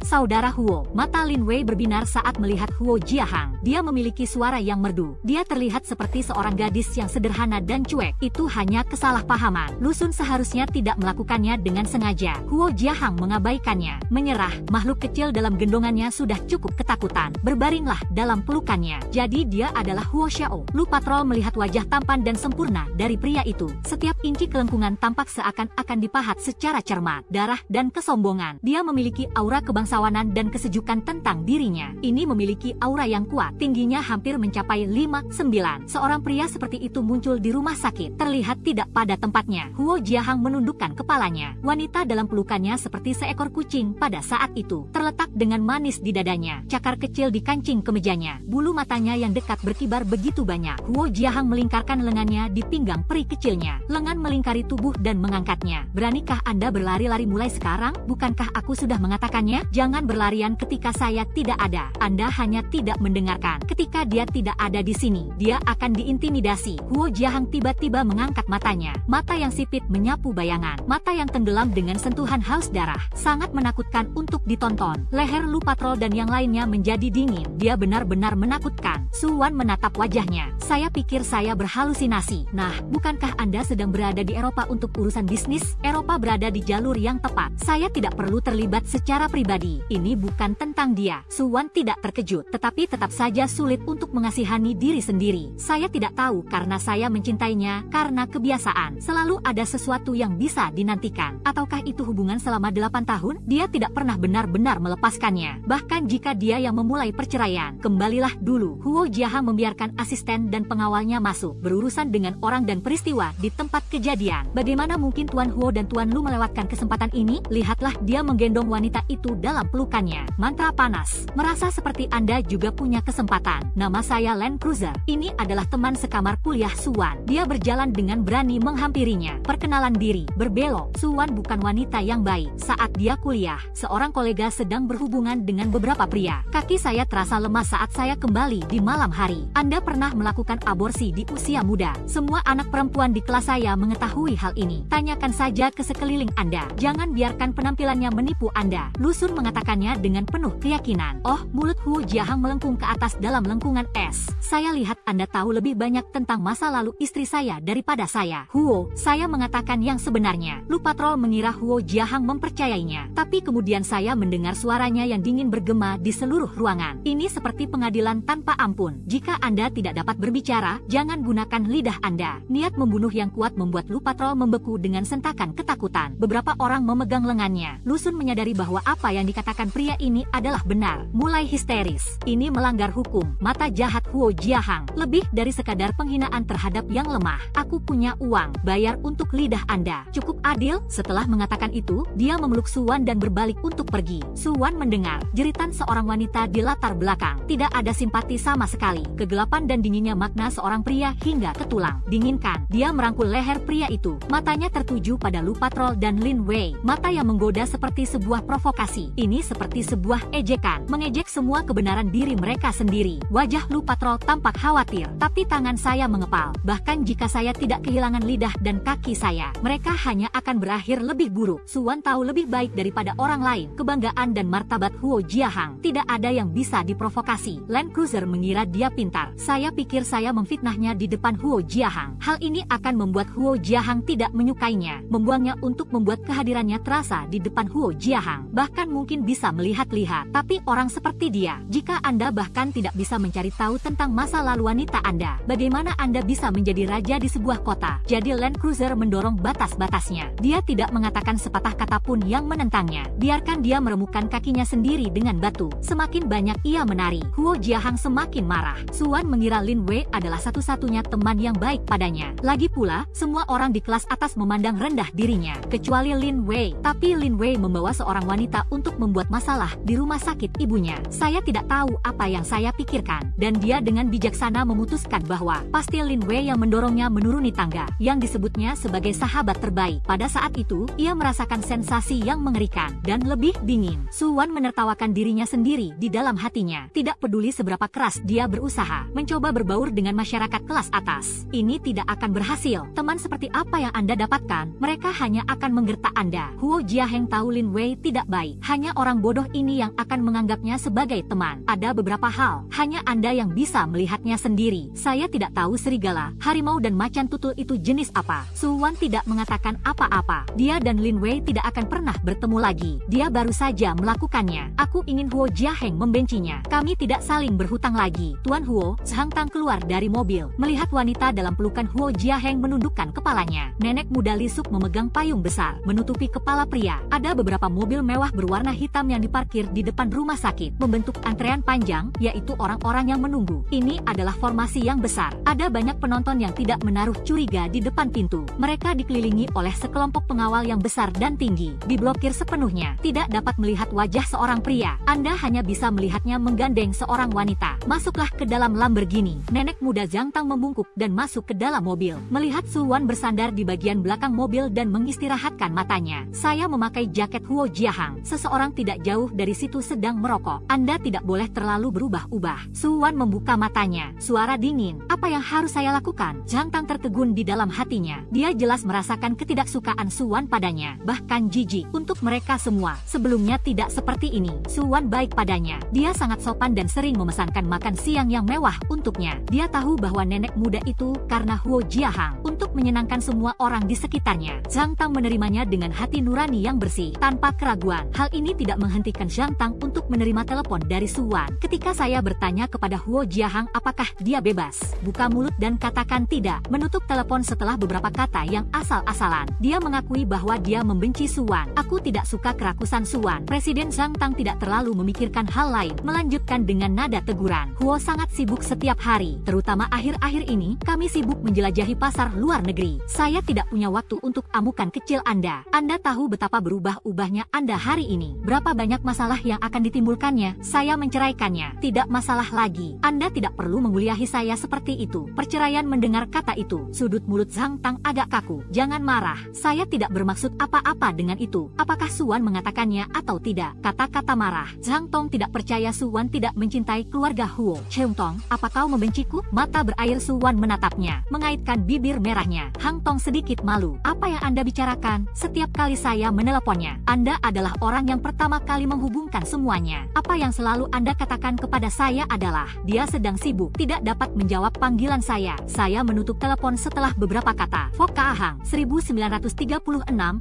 Saudara Huo. Mata Lin Wei berbinar saat melihat Huo Jiahang. Dia memiliki suara yang merdu. Dia terlihat seperti seorang gadis yang sederhana dan cuek. Itu hanya kesalahpahaman. Lusun seharusnya tidak melakukannya dengan sengaja. Huo Jiahang mengabaikannya. Menyerah, makhluk kecil dalam gendongannya sudah cukup ketakutan. Berbaringlah dalam pelukannya. Jadi dia adalah Huo Xiao. Lu Patrol melihat wajah tampan dan sempurna dari pria itu. Setiap inci kelengkungan tampak seakan-akan dipahat secara cermat. Darah dan kesombongan. Dia memiliki aura kebangsawanan dan kesejukan tentang dirinya. Ini memiliki aura yang kuat. Tingginya hampir mencapai 5'9". Seorang pria seperti itu muncul di rumah sakit. Terlihat tidak pada tempatnya. Huo Jiahang menundukkan kepalanya. Wanita dalam pelukannya seperti seekor kucing pada saat itu. Terletak dengan manis di dadanya. Cakar kecil di kancing kemejanya. Bulu matanya yang dekat berkibar begitu banyak. Huo Jiahang melingkarkan lengannya di pinggang peri kecilnya. Lengan melingkari tubuh dan mengangkatnya. Beranikah Anda berlari-lari mulai sekarang? Bukankah aku sudah mengatakannya? Jangan berlarian ketika saya tidak ada. Anda hanya tidak mendengarkan. Ketika dia tidak ada di sini, dia akan diintimidasi. Huo Jiahang tiba-tiba mengangkat matanya. Mata yang sipit menyapu bayangan. Mata yang tenggelam dengan sentuhan haus darah. Sangat menakutkan untuk ditonton. Leher Lu Patrol dan yang lainnya menjadi dingin. Dia benar-benar menakutkan. Suwan menatap wajahnya. Saya pikir saya berhalusinasi. Nah, bukankah Anda sedang berada di Eropa untuk urusan bisnis? Eropa berada di jalur yang tepat. Saya tidak perlu terlibat secara pribadi. Ini bukan tentang dia. Suwan tidak terkejut, tetapi tetap saja sulit untuk mengasihani diri sendiri. Saya tidak tahu karena saya mencintainya karena kebiasaan. Selalu ada sesuatu yang bisa dinantikan. Ataukah itu hubungan selama 8 tahun? Dia tidak pernah benar-benar melepaskannya. Bahkan jika dia yang memulai perceraian. Kembalilah dulu. Huo Jiahang membiarkan asisten dan pengawalnya masuk. Berurusan dengan orang dan peristiwa di tempat kejadian. Bagaimana mungkin Tuan Huo dan Tuan Lu melewatkan kesempatan ini? Lihatlah dia menggendong wanita itu dalam pelukannya. Mantra panas. Merasa seperti Anda juga punya kesempatan. Nama saya Land Cruiser. Ini adalah teman sekamar kuliah Suwan. Dia berjalan dengan berani menghampirinya. Perkenalan diri. Berbelok. Suwan bukan wanita yang baik. Saat dia kuliah, seorang kolega sedang berhubungan dengan beberapa pria. Kaki saya terasa lemah saat saya kembali di malam hari. Anda pernah melakukan aborsi di usia muda. Semua anak perempuan di kelas saya mengetahui hal ini. Tanyakan saja ke sekeliling Anda. Jangan biarkan penampilannya menipu Anda. Lusun mengatakannya dengan penuh keyakinan. Oh, mulut Huo Jiahang melengkung ke atas dalam lengkungan es. Saya lihat Anda tahu lebih banyak tentang masa lalu istri saya daripada saya. Huo, saya mengatakan yang sebenarnya. Lu Patrol mengira Huo Jiahang mempercayainya. Tapi kemudian saya mendengar suaranya yang dingin bergema di seluruh ruangan. Ini seperti pengadilan tanpa ampun. Jika Anda tidak dapat berbicara, jangan gunakan lidah Anda. Niat membunuh yang kuat membuat Lu Patrol membeku dengan sentakan ketakutan. Beberapa orang memegang lengannya. Lusun menyadari bahwa apa yang dikatakan pria ini adalah benar. Mulai histeris. Ini melanggar hukum. Mata jahat Huo Jiahang. Lebih dari sekadar penghinaan terhadap yang lemah. Aku punya uang. Bayar untuk lidah Anda. Cukup adil? Setelah mengatakan itu, dia memeluk Suwan dan berbalik untuk pergi. Suwan mendengar jeritan seorang wanita di latar belakang. Tidak ada simpati sama sekali. Kegelapan dan dinginnya makna seorang pria hingga ke tulang. Dinginkan. Dia merangkul leher pria itu. Matanya tertuju pada Lu Patrol dan Lin Wei. Mata yang menggoda seperti sebuah provokasi. Ini seperti sebuah ejekan. Mengejek semua kebenaran diri mereka sendiri. Wajah Lu Patrol tampak khawatir. Tapi tangan saya mengepal. Bahkan jika saya tidak kehilangan lidah dan kaki saya, mereka hanya akan berakhir lebih buruk. Suwan tahu lebih baik daripada orang lain. Kebanggaan dan martabat Huo Jiahang. Tidak ada yang bisa diprovokasi. Land Cruiser mengira dia pintar. Saya pikir saya memfitnahnya di depan Huo Jiahang. Hal ini akan membuat Huo Jiahang tidak menyukainya. Membuangnya untuk membuat kehadirannya terasa di depan Huo Jiahang. Bahkan mungkin bisa melihat-lihat. Tapi orang seperti dia, jika Anda Anda bahkan tidak bisa mencari tahu tentang masa lalu wanita Anda. Bagaimana Anda bisa menjadi raja di sebuah kota? Jadi Land Cruiser mendorong batas-batasnya. Dia tidak mengatakan sepatah kata pun yang menentangnya. Biarkan dia meremukkan kakinya sendiri dengan batu. Semakin banyak ia menari, Huo Jiahang semakin marah. Suwan mengira Lin Wei adalah satu-satunya teman yang baik padanya. Lagi pula, semua orang di kelas atas memandang rendah dirinya, kecuali Lin Wei. Tapi Lin Wei membawa seorang wanita untuk membuat masalah di rumah sakit ibunya. Saya tidak tahu apa yang saya pikirkan. Dan dia dengan bijaksana memutuskan bahwa pasti Lin Wei yang mendorongnya menuruni tangga, yang disebutnya sebagai sahabat terbaik. Pada saat itu, ia merasakan sensasi yang mengerikan dan lebih dingin. Suwan menertawakan dirinya sendiri di dalam hatinya. Tidak peduli seberapa keras dia berusaha mencoba berbaur dengan masyarakat kelas atas, ini tidak akan berhasil. Teman seperti apa yang Anda dapatkan? Mereka hanya akan menggertak Anda. Huo Jiaheng tahu Lin Wei tidak baik. Hanya orang bodoh ini yang akan menganggapnya sebagai teman. Ada beberapa hal, hanya Anda yang bisa melihatnya sendiri. Saya tidak tahu serigala, harimau dan macan tutul itu jenis apa. Suwan tidak mengatakan apa-apa. Dia dan Lin Wei tidak akan pernah bertemu lagi. Dia baru saja melakukannya. Aku ingin Huo Jiaheng membencinya. Kami tidak saling berhutang lagi. Tuan Huo, Zhang Tang keluar dari mobil. Melihat wanita dalam pelukan, Huo Jiaheng menundukkan kepalanya. Nenek muda lisuk memegang payung besar, menutupi kepala pria. Ada beberapa mobil mewah berwarna hitam yang diparkir di depan rumah sakit, membentuk antrean panjang, yaitu orang-orang yang menunggu. Ini adalah formasi yang besar. Ada banyak penonton yang tidak menaruh curiga di depan pintu. Mereka dikelilingi oleh sekelompok pengawal yang besar dan tinggi. Diblokir sepenuhnya. Tidak dapat melihat wajah seorang pria. Anda hanya bisa melihatnya menggandeng seorang wanita. Masuklah ke dalam Lamborghini. Nenek muda Zhang Tang membungkuk dan masuk ke dalam mobil. Melihat Suwan bersandar di bagian belakang mobil dan mengistirahatkan matanya. Saya memakai jaket Huo Jiahang. Seseorang tidak jauh dari situ sedang merokok. Anda tidak boleh terlalu berubah-ubah. Suwan membuka matanya. Suara dingin. Apa yang harus saya lakukan? Zhang Tang tertegun di dalam hatinya. Dia jelas merasakan ketidaksukaan Suwan padanya. Bahkan jijik. Untuk mereka semua, sebelumnya tidak seperti ini. Suwan baik padanya. Dia sangat sopan dan sering memesankan makan siang yang mewah untuknya. Dia tahu bahwa nenek muda itu karena Huo Jiahang untuk menyenangkan semua orang di sekitarnya. Zhang Tang menerimanya dengan hati nurani yang bersih, tanpa keraguan. Hal ini tidak menghentikan Zhang Tang untuk menerima telepon dari Suwan. Ketika saya bertanya kepada Huo Jiahang apakah dia bebas, buka mulut dan katakan tidak. Menutup telepon setelah beberapa kata yang asal-asalan. Dia mengakui bahwa dia membenci Suwan. Aku tidak suka kerakusan Suwan. Presiden Zhang Tang tidak terlalu memikirkan hal lain, melanjutkan dengan nada teguran. Huo sangat sibuk setiap hari, terutama akhir-akhir ini. Kami sibuk menjelajahi pasar luar negeri. Saya tidak punya waktu untuk amukan kecil Anda. Anda tahu betapa berubah-ubahnya Anda hari ini. Berapa banyak masalah yang akan ditimbulkannya. Saya menceraikannya. Tidak masalah lagi. Anda tidak perlu menguliahi saya seperti itu. Perceraian mendengar kata itu. Sudut mulut Zhang Tang agak kaku. Jangan marah. Saya tidak bermaksud apa-apa dengan itu. Apakah Suwan mengatakannya atau tidak? Kata-kata marah. Zhang Tong tidak percaya Suwan tidak mencintai keluarga Huo. Cheung Tong, apa kau membenciku? Mata berair Suwan menatapnya, mengaitkan bibir merahnya. Hang Tong sedikit malu. Apa yang Anda bicarakan? Setiap kali saya meneleponnya, Anda adalah orang yang pertama kali menghubungkan semuanya. Apa yang selalu Anda katakan kepada saya adalah, dia sedang sibuk, tidak dapat menjawab panggilan saya. Saya menutup telepon setelah beberapa kata. Fok Kaahang, 1936,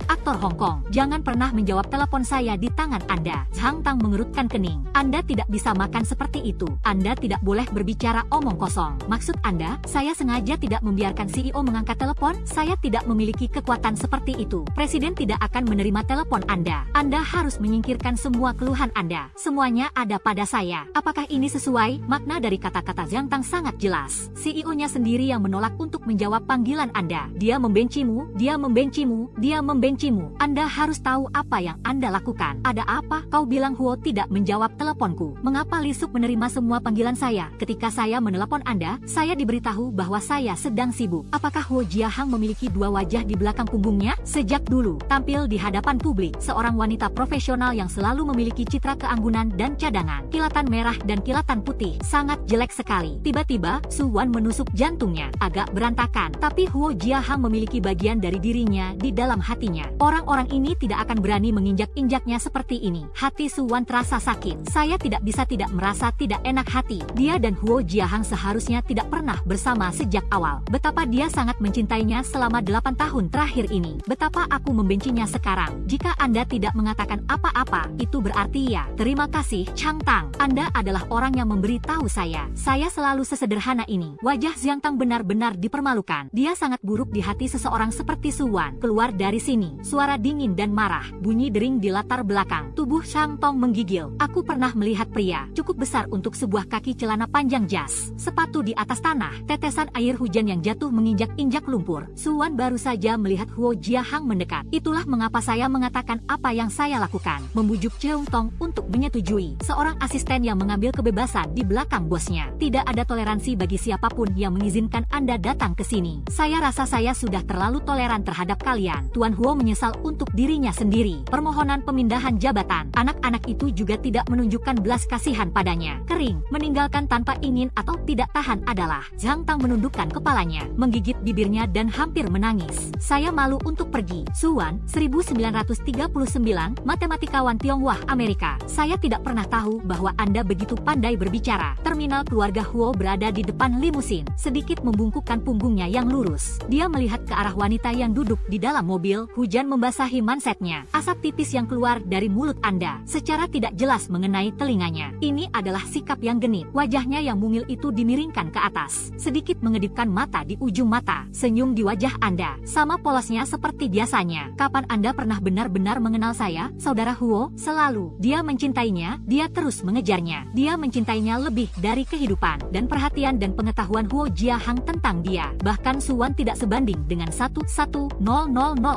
aktor Hong Kong. Jangan pernah menjawab telepon saya di tangan Anda. Zhang Tang mengerutkan kening. Anda tidak bisa makan seperti itu. Anda tidak boleh berbicara omong kosong. Maksud Anda, saya sengaja tidak membiarkan CEO mengangkat telepon? Saya tidak memiliki kekuatan seperti itu. Presiden tidak akan menerima telepon Anda. Anda harus menyingkirkan semua keluhan Anda. Semuanya ada pada saya. Apakah ini sesuai? Makna dari kata-kata Zhang Tang sangat jelas. CEO-nya sendiri yang menolak untuk menjawab panggilan Anda. Dia membencimu, dia membencimu, dia membencimu. Anda harus tahu apa yang Anda lakukan. Ada apa? Kau bilang Huo tidak menjawab teleponku. Mengapa Lisuk menerima semua panggilan saya? Ketika saya menelepon Anda, saya diberitahu bahwa saya sedang sibuk. Apakah Huo Jiahang memiliki dua wajah di belakang punggungnya? Sejak dulu, tampil di hadapan publik, seorang wanita profesional yang selalu memiliki citra keanggunan dan cadangan. Kilatan merah dan kilatan putih, sangat jelek sekali. Tiba-tiba, Suwan menusuk jantungnya, agak berantakan. Tapi Huo Jiahang memiliki bagian dari dirinya di dalam hatinya. Orang-orang ini tidak akan berani menginjak-injaknya seperti ini. Hati Suwan terasa sakit. Saya tidak bisa tidak merasa tidak enak hati. Dia dan Huo Jiahang seharusnya tidak pernah bersama sejak awal. Betapa dia sangat mencintainya selama 8 tahun terakhir ini. Betapa aku membencinya sekarang. Jika Anda tidak mengatakan apa-apa, itu berarti ya. Terima kasih, Chang Tang. Anda adalah orang yang memberi tahu saya selalu sesederhana ini. Wajah Xiang Tang benar-benar dipermalukan. Dia sangat buruk di hati seseorang seperti Su Wan. Keluar dari sini. Suara dingin dan marah. Bunyi dering di latar belakang. Tubuh Xiang Tong menggigil. Aku pernah melihat pria cukup besar untuk sebuah kaki celana panjang jas. Sepatu di atas tanah. Tetesan air hujan yang jatuh menginjak-injak lumpur. Su Wan baru saja melihat Huo Jiahang mendekat. Itulah mengapa saya mengatakan apa yang saya lakukan. Membujuk Cheung Tong untuk menyetujui. Seorang asisten yang mengambil kebebasan di belakang bosnya. Tidak ada toleransi bagi siapapun yang mengizinkan Anda datang ke sini. Saya rasa saya sudah terlalu toleran terhadap kalian. Tuan Huo menyesal untuk dirinya sendiri. Permohonan pemindahan jabatan. Anak-anak itu juga tidak menunjukkan belas kasihan padanya. Kering, meninggalkan tanpa ingin atau tidak tahan adalah. Xiang Tang menundukkan kepalanya, menggigit bibirnya dan hampir menangis. Saya malu untuk pergi. Su Wan, 1939, matematikawan Tionghoa Amerika. Saya tidak pernah tahu bahwa Anda begitu pandai berbicara. Terminal keluarga Huo berada di depan limusin, sedikit membungkukkan punggungnya yang lurus. Dia melihat ke arah wanita yang duduk di dalam mobil. Hujan membasahi mansetnya. Asap tipis yang keluar dari mulut Anda secara tidak jelas mengenai telinganya. Ini adalah sikap yang genit. Wajahnya yang mungil itu dimiringkan ke atas, sedikit mengedipkan mata di ujung mata. Senyum di wajah Anda sama polosnya seperti biasanya. Kapan Anda pernah benar-benar mengenal saya, Saudara Huo? Selalu. Dia mencintainya, dia terus mengejarnya. Dia mencintainya lebih dari kehidupan dan perhatian dan pengetahuan Huo Jiahang tentang dia. Bahkan Su Wan tidak sebanding dengan 11000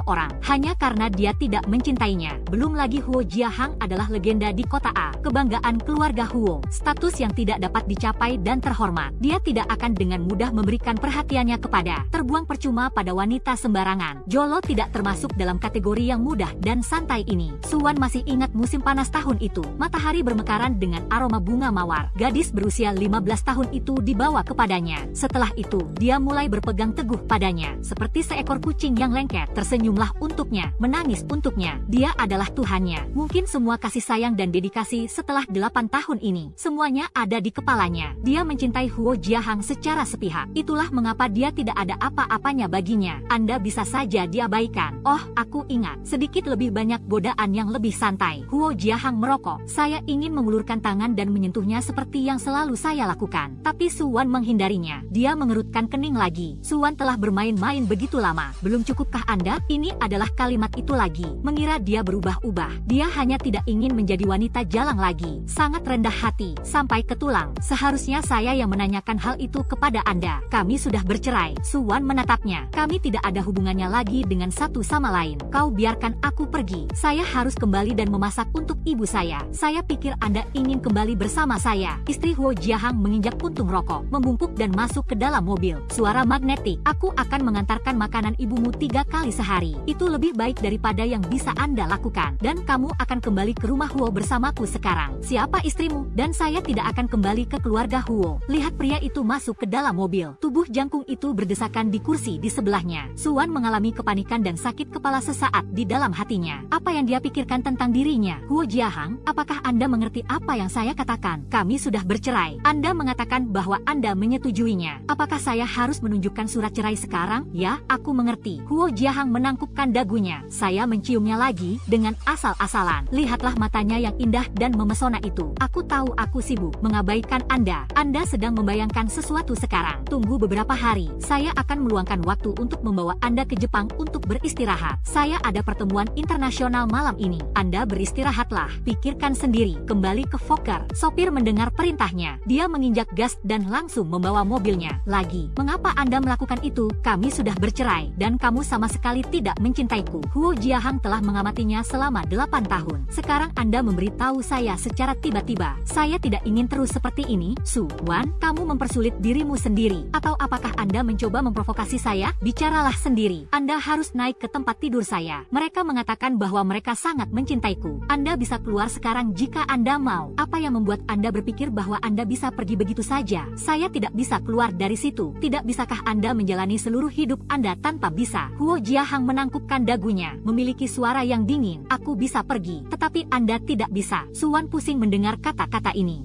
orang hanya karena dia tidak mencintainya. Belum lagi Huo Jiahang adalah legenda di kota A, kebanggaan keluarga Huo, status yang tidak dapat dicapai dan terhormat. Dia tidak akan dengan mudah memberikan perhatiannya kepada terbuang percuma pada wanita sembarangan. Jolo tidak termasuk dalam kategori yang mudah dan santai ini. Su Wan masih ingat musim panas tahun itu. Matahari bermekaran dengan aroma bunga mawar. Gadis berusia 15 tahun itu dibawa kepadanya. Setelah itu, dia mulai berpegang teguh padanya. Seperti seekor kucing yang lengket, tersenyumlah untuknya, menangis untuknya. Dia adalah Tuhannya. Mungkin semua kasih sayang dan dedikasi setelah 8 tahun ini, semuanya ada di kepalanya. Dia mencintai Huo Jiahang secara sepihak. Itulah mengapa dia tidak ada apa-apanya baginya. Anda bisa saja diabaikan. Oh, aku ingat. Sedikit lebih banyak godaan yang lebih santai. Huo Jiahang merokok. Saya ingin mengulurkan tangan dan menyentuhnya seperti yang selalu saya lakukan. Tapi Su Wan menghindarinya. Dia mengerutkan kening lagi. Su Wan telah bermain-main begitu lama. Belum cukupkah Anda? Ini adalah kalimat itu lagi. Mengira dia berubah-ubah. Dia hanya tidak ingin menjadi wanita jalang lagi. Sangat rendah hati. Sampai ke tulang. Seharusnya saya yang menanyakan hal itu kepada Anda. Kami sudah bercerai. Su Wan menatapnya. Kami tidak ada hubungannya lagi dengan satu sama lain. Kau biarkan aku pergi. Saya harus kembali dan memasak untuk ibu saya. Saya pikir Anda ingin kembali bersama saya. Istri Huo Jiahang menginjak puntung rokok, membungkuk dan masuk ke dalam mobil. Suara magnetik. Aku akan mengantarkan makanan ibumu 3 kali sehari. Itu lebih baik daripada yang bisa Anda lakukan. Dan kamu akan kembali ke rumah Huo bersamaku sekarang. Siapa istrimu? Dan saya tidak akan kembali ke keluarga Huo. Lihat pria itu masuk ke dalam mobil. Tubuh jangkung itu berdesakan di kursi di sebelahnya. Su Wan mengalami kepanikan dan sakit kepala sesaat di dalam hatinya. Apa yang dia pikirkan tentang dirinya? Huo Jiahang, apakah Anda mengerti apa yang saya katakan? Kami sudah bercerai. Anda mengatakan bahwa Anda menyetujuinya. Apakah saya harus menunjukkan surat cerai sekarang? Ya, aku mengerti. Huo Jiahang menangkupkan dagunya. Saya menciumnya lagi dengan asal-asalan. Lihatlah matanya yang indah dan memesona itu. Aku tahu aku sibuk mengabaikan Anda. Anda sedang membayangkan sesuatu sekarang. Tunggu beberapa hari. Saya akan meluangkan waktu untuk membawa Anda ke Jepang untuk beristirahat. Saya ada pertemuan internasional malam ini. Anda beristirahatlah. Pikirkan sendiri. Kembali ke Fokker. Sopir mendengar perintahnya. Dia menginjak gas dan langsung membawa mobilnya lagi. Mengapa Anda melakukan itu? Kami sudah bercerai dan kamu sama sekali tidak mencintaiku. Huo Jiahang telah mengamatinya selama 8 tahun. Sekarang Anda memberitahu saya secara tiba-tiba. Saya tidak ingin terus seperti ini. Su Wan, kamu mempersulit dirimu sendiri. Atau apakah Anda mencoba memprovokasi saya? Bicaralah sendiri. Anda harus naik ke tempat tidur saya. Mereka mengatakan bahwa mereka sangat mencintaiku. Anda bisa keluar sekarang jika Anda mau. Apa yang membuat Anda berpikir bahwa Anda bisa pergi begitu saja? Saya tidak bisa keluar dari situ. Tidak bisakah Anda menjalani seluruh hidup Anda tanpa bisa? Huo Jiahang menangkupkan dagunya. Memiliki suara yang dingin. Aku bisa pergi, tetapi Anda tidak bisa. Su Wan pusing mendengar kata-kata ini.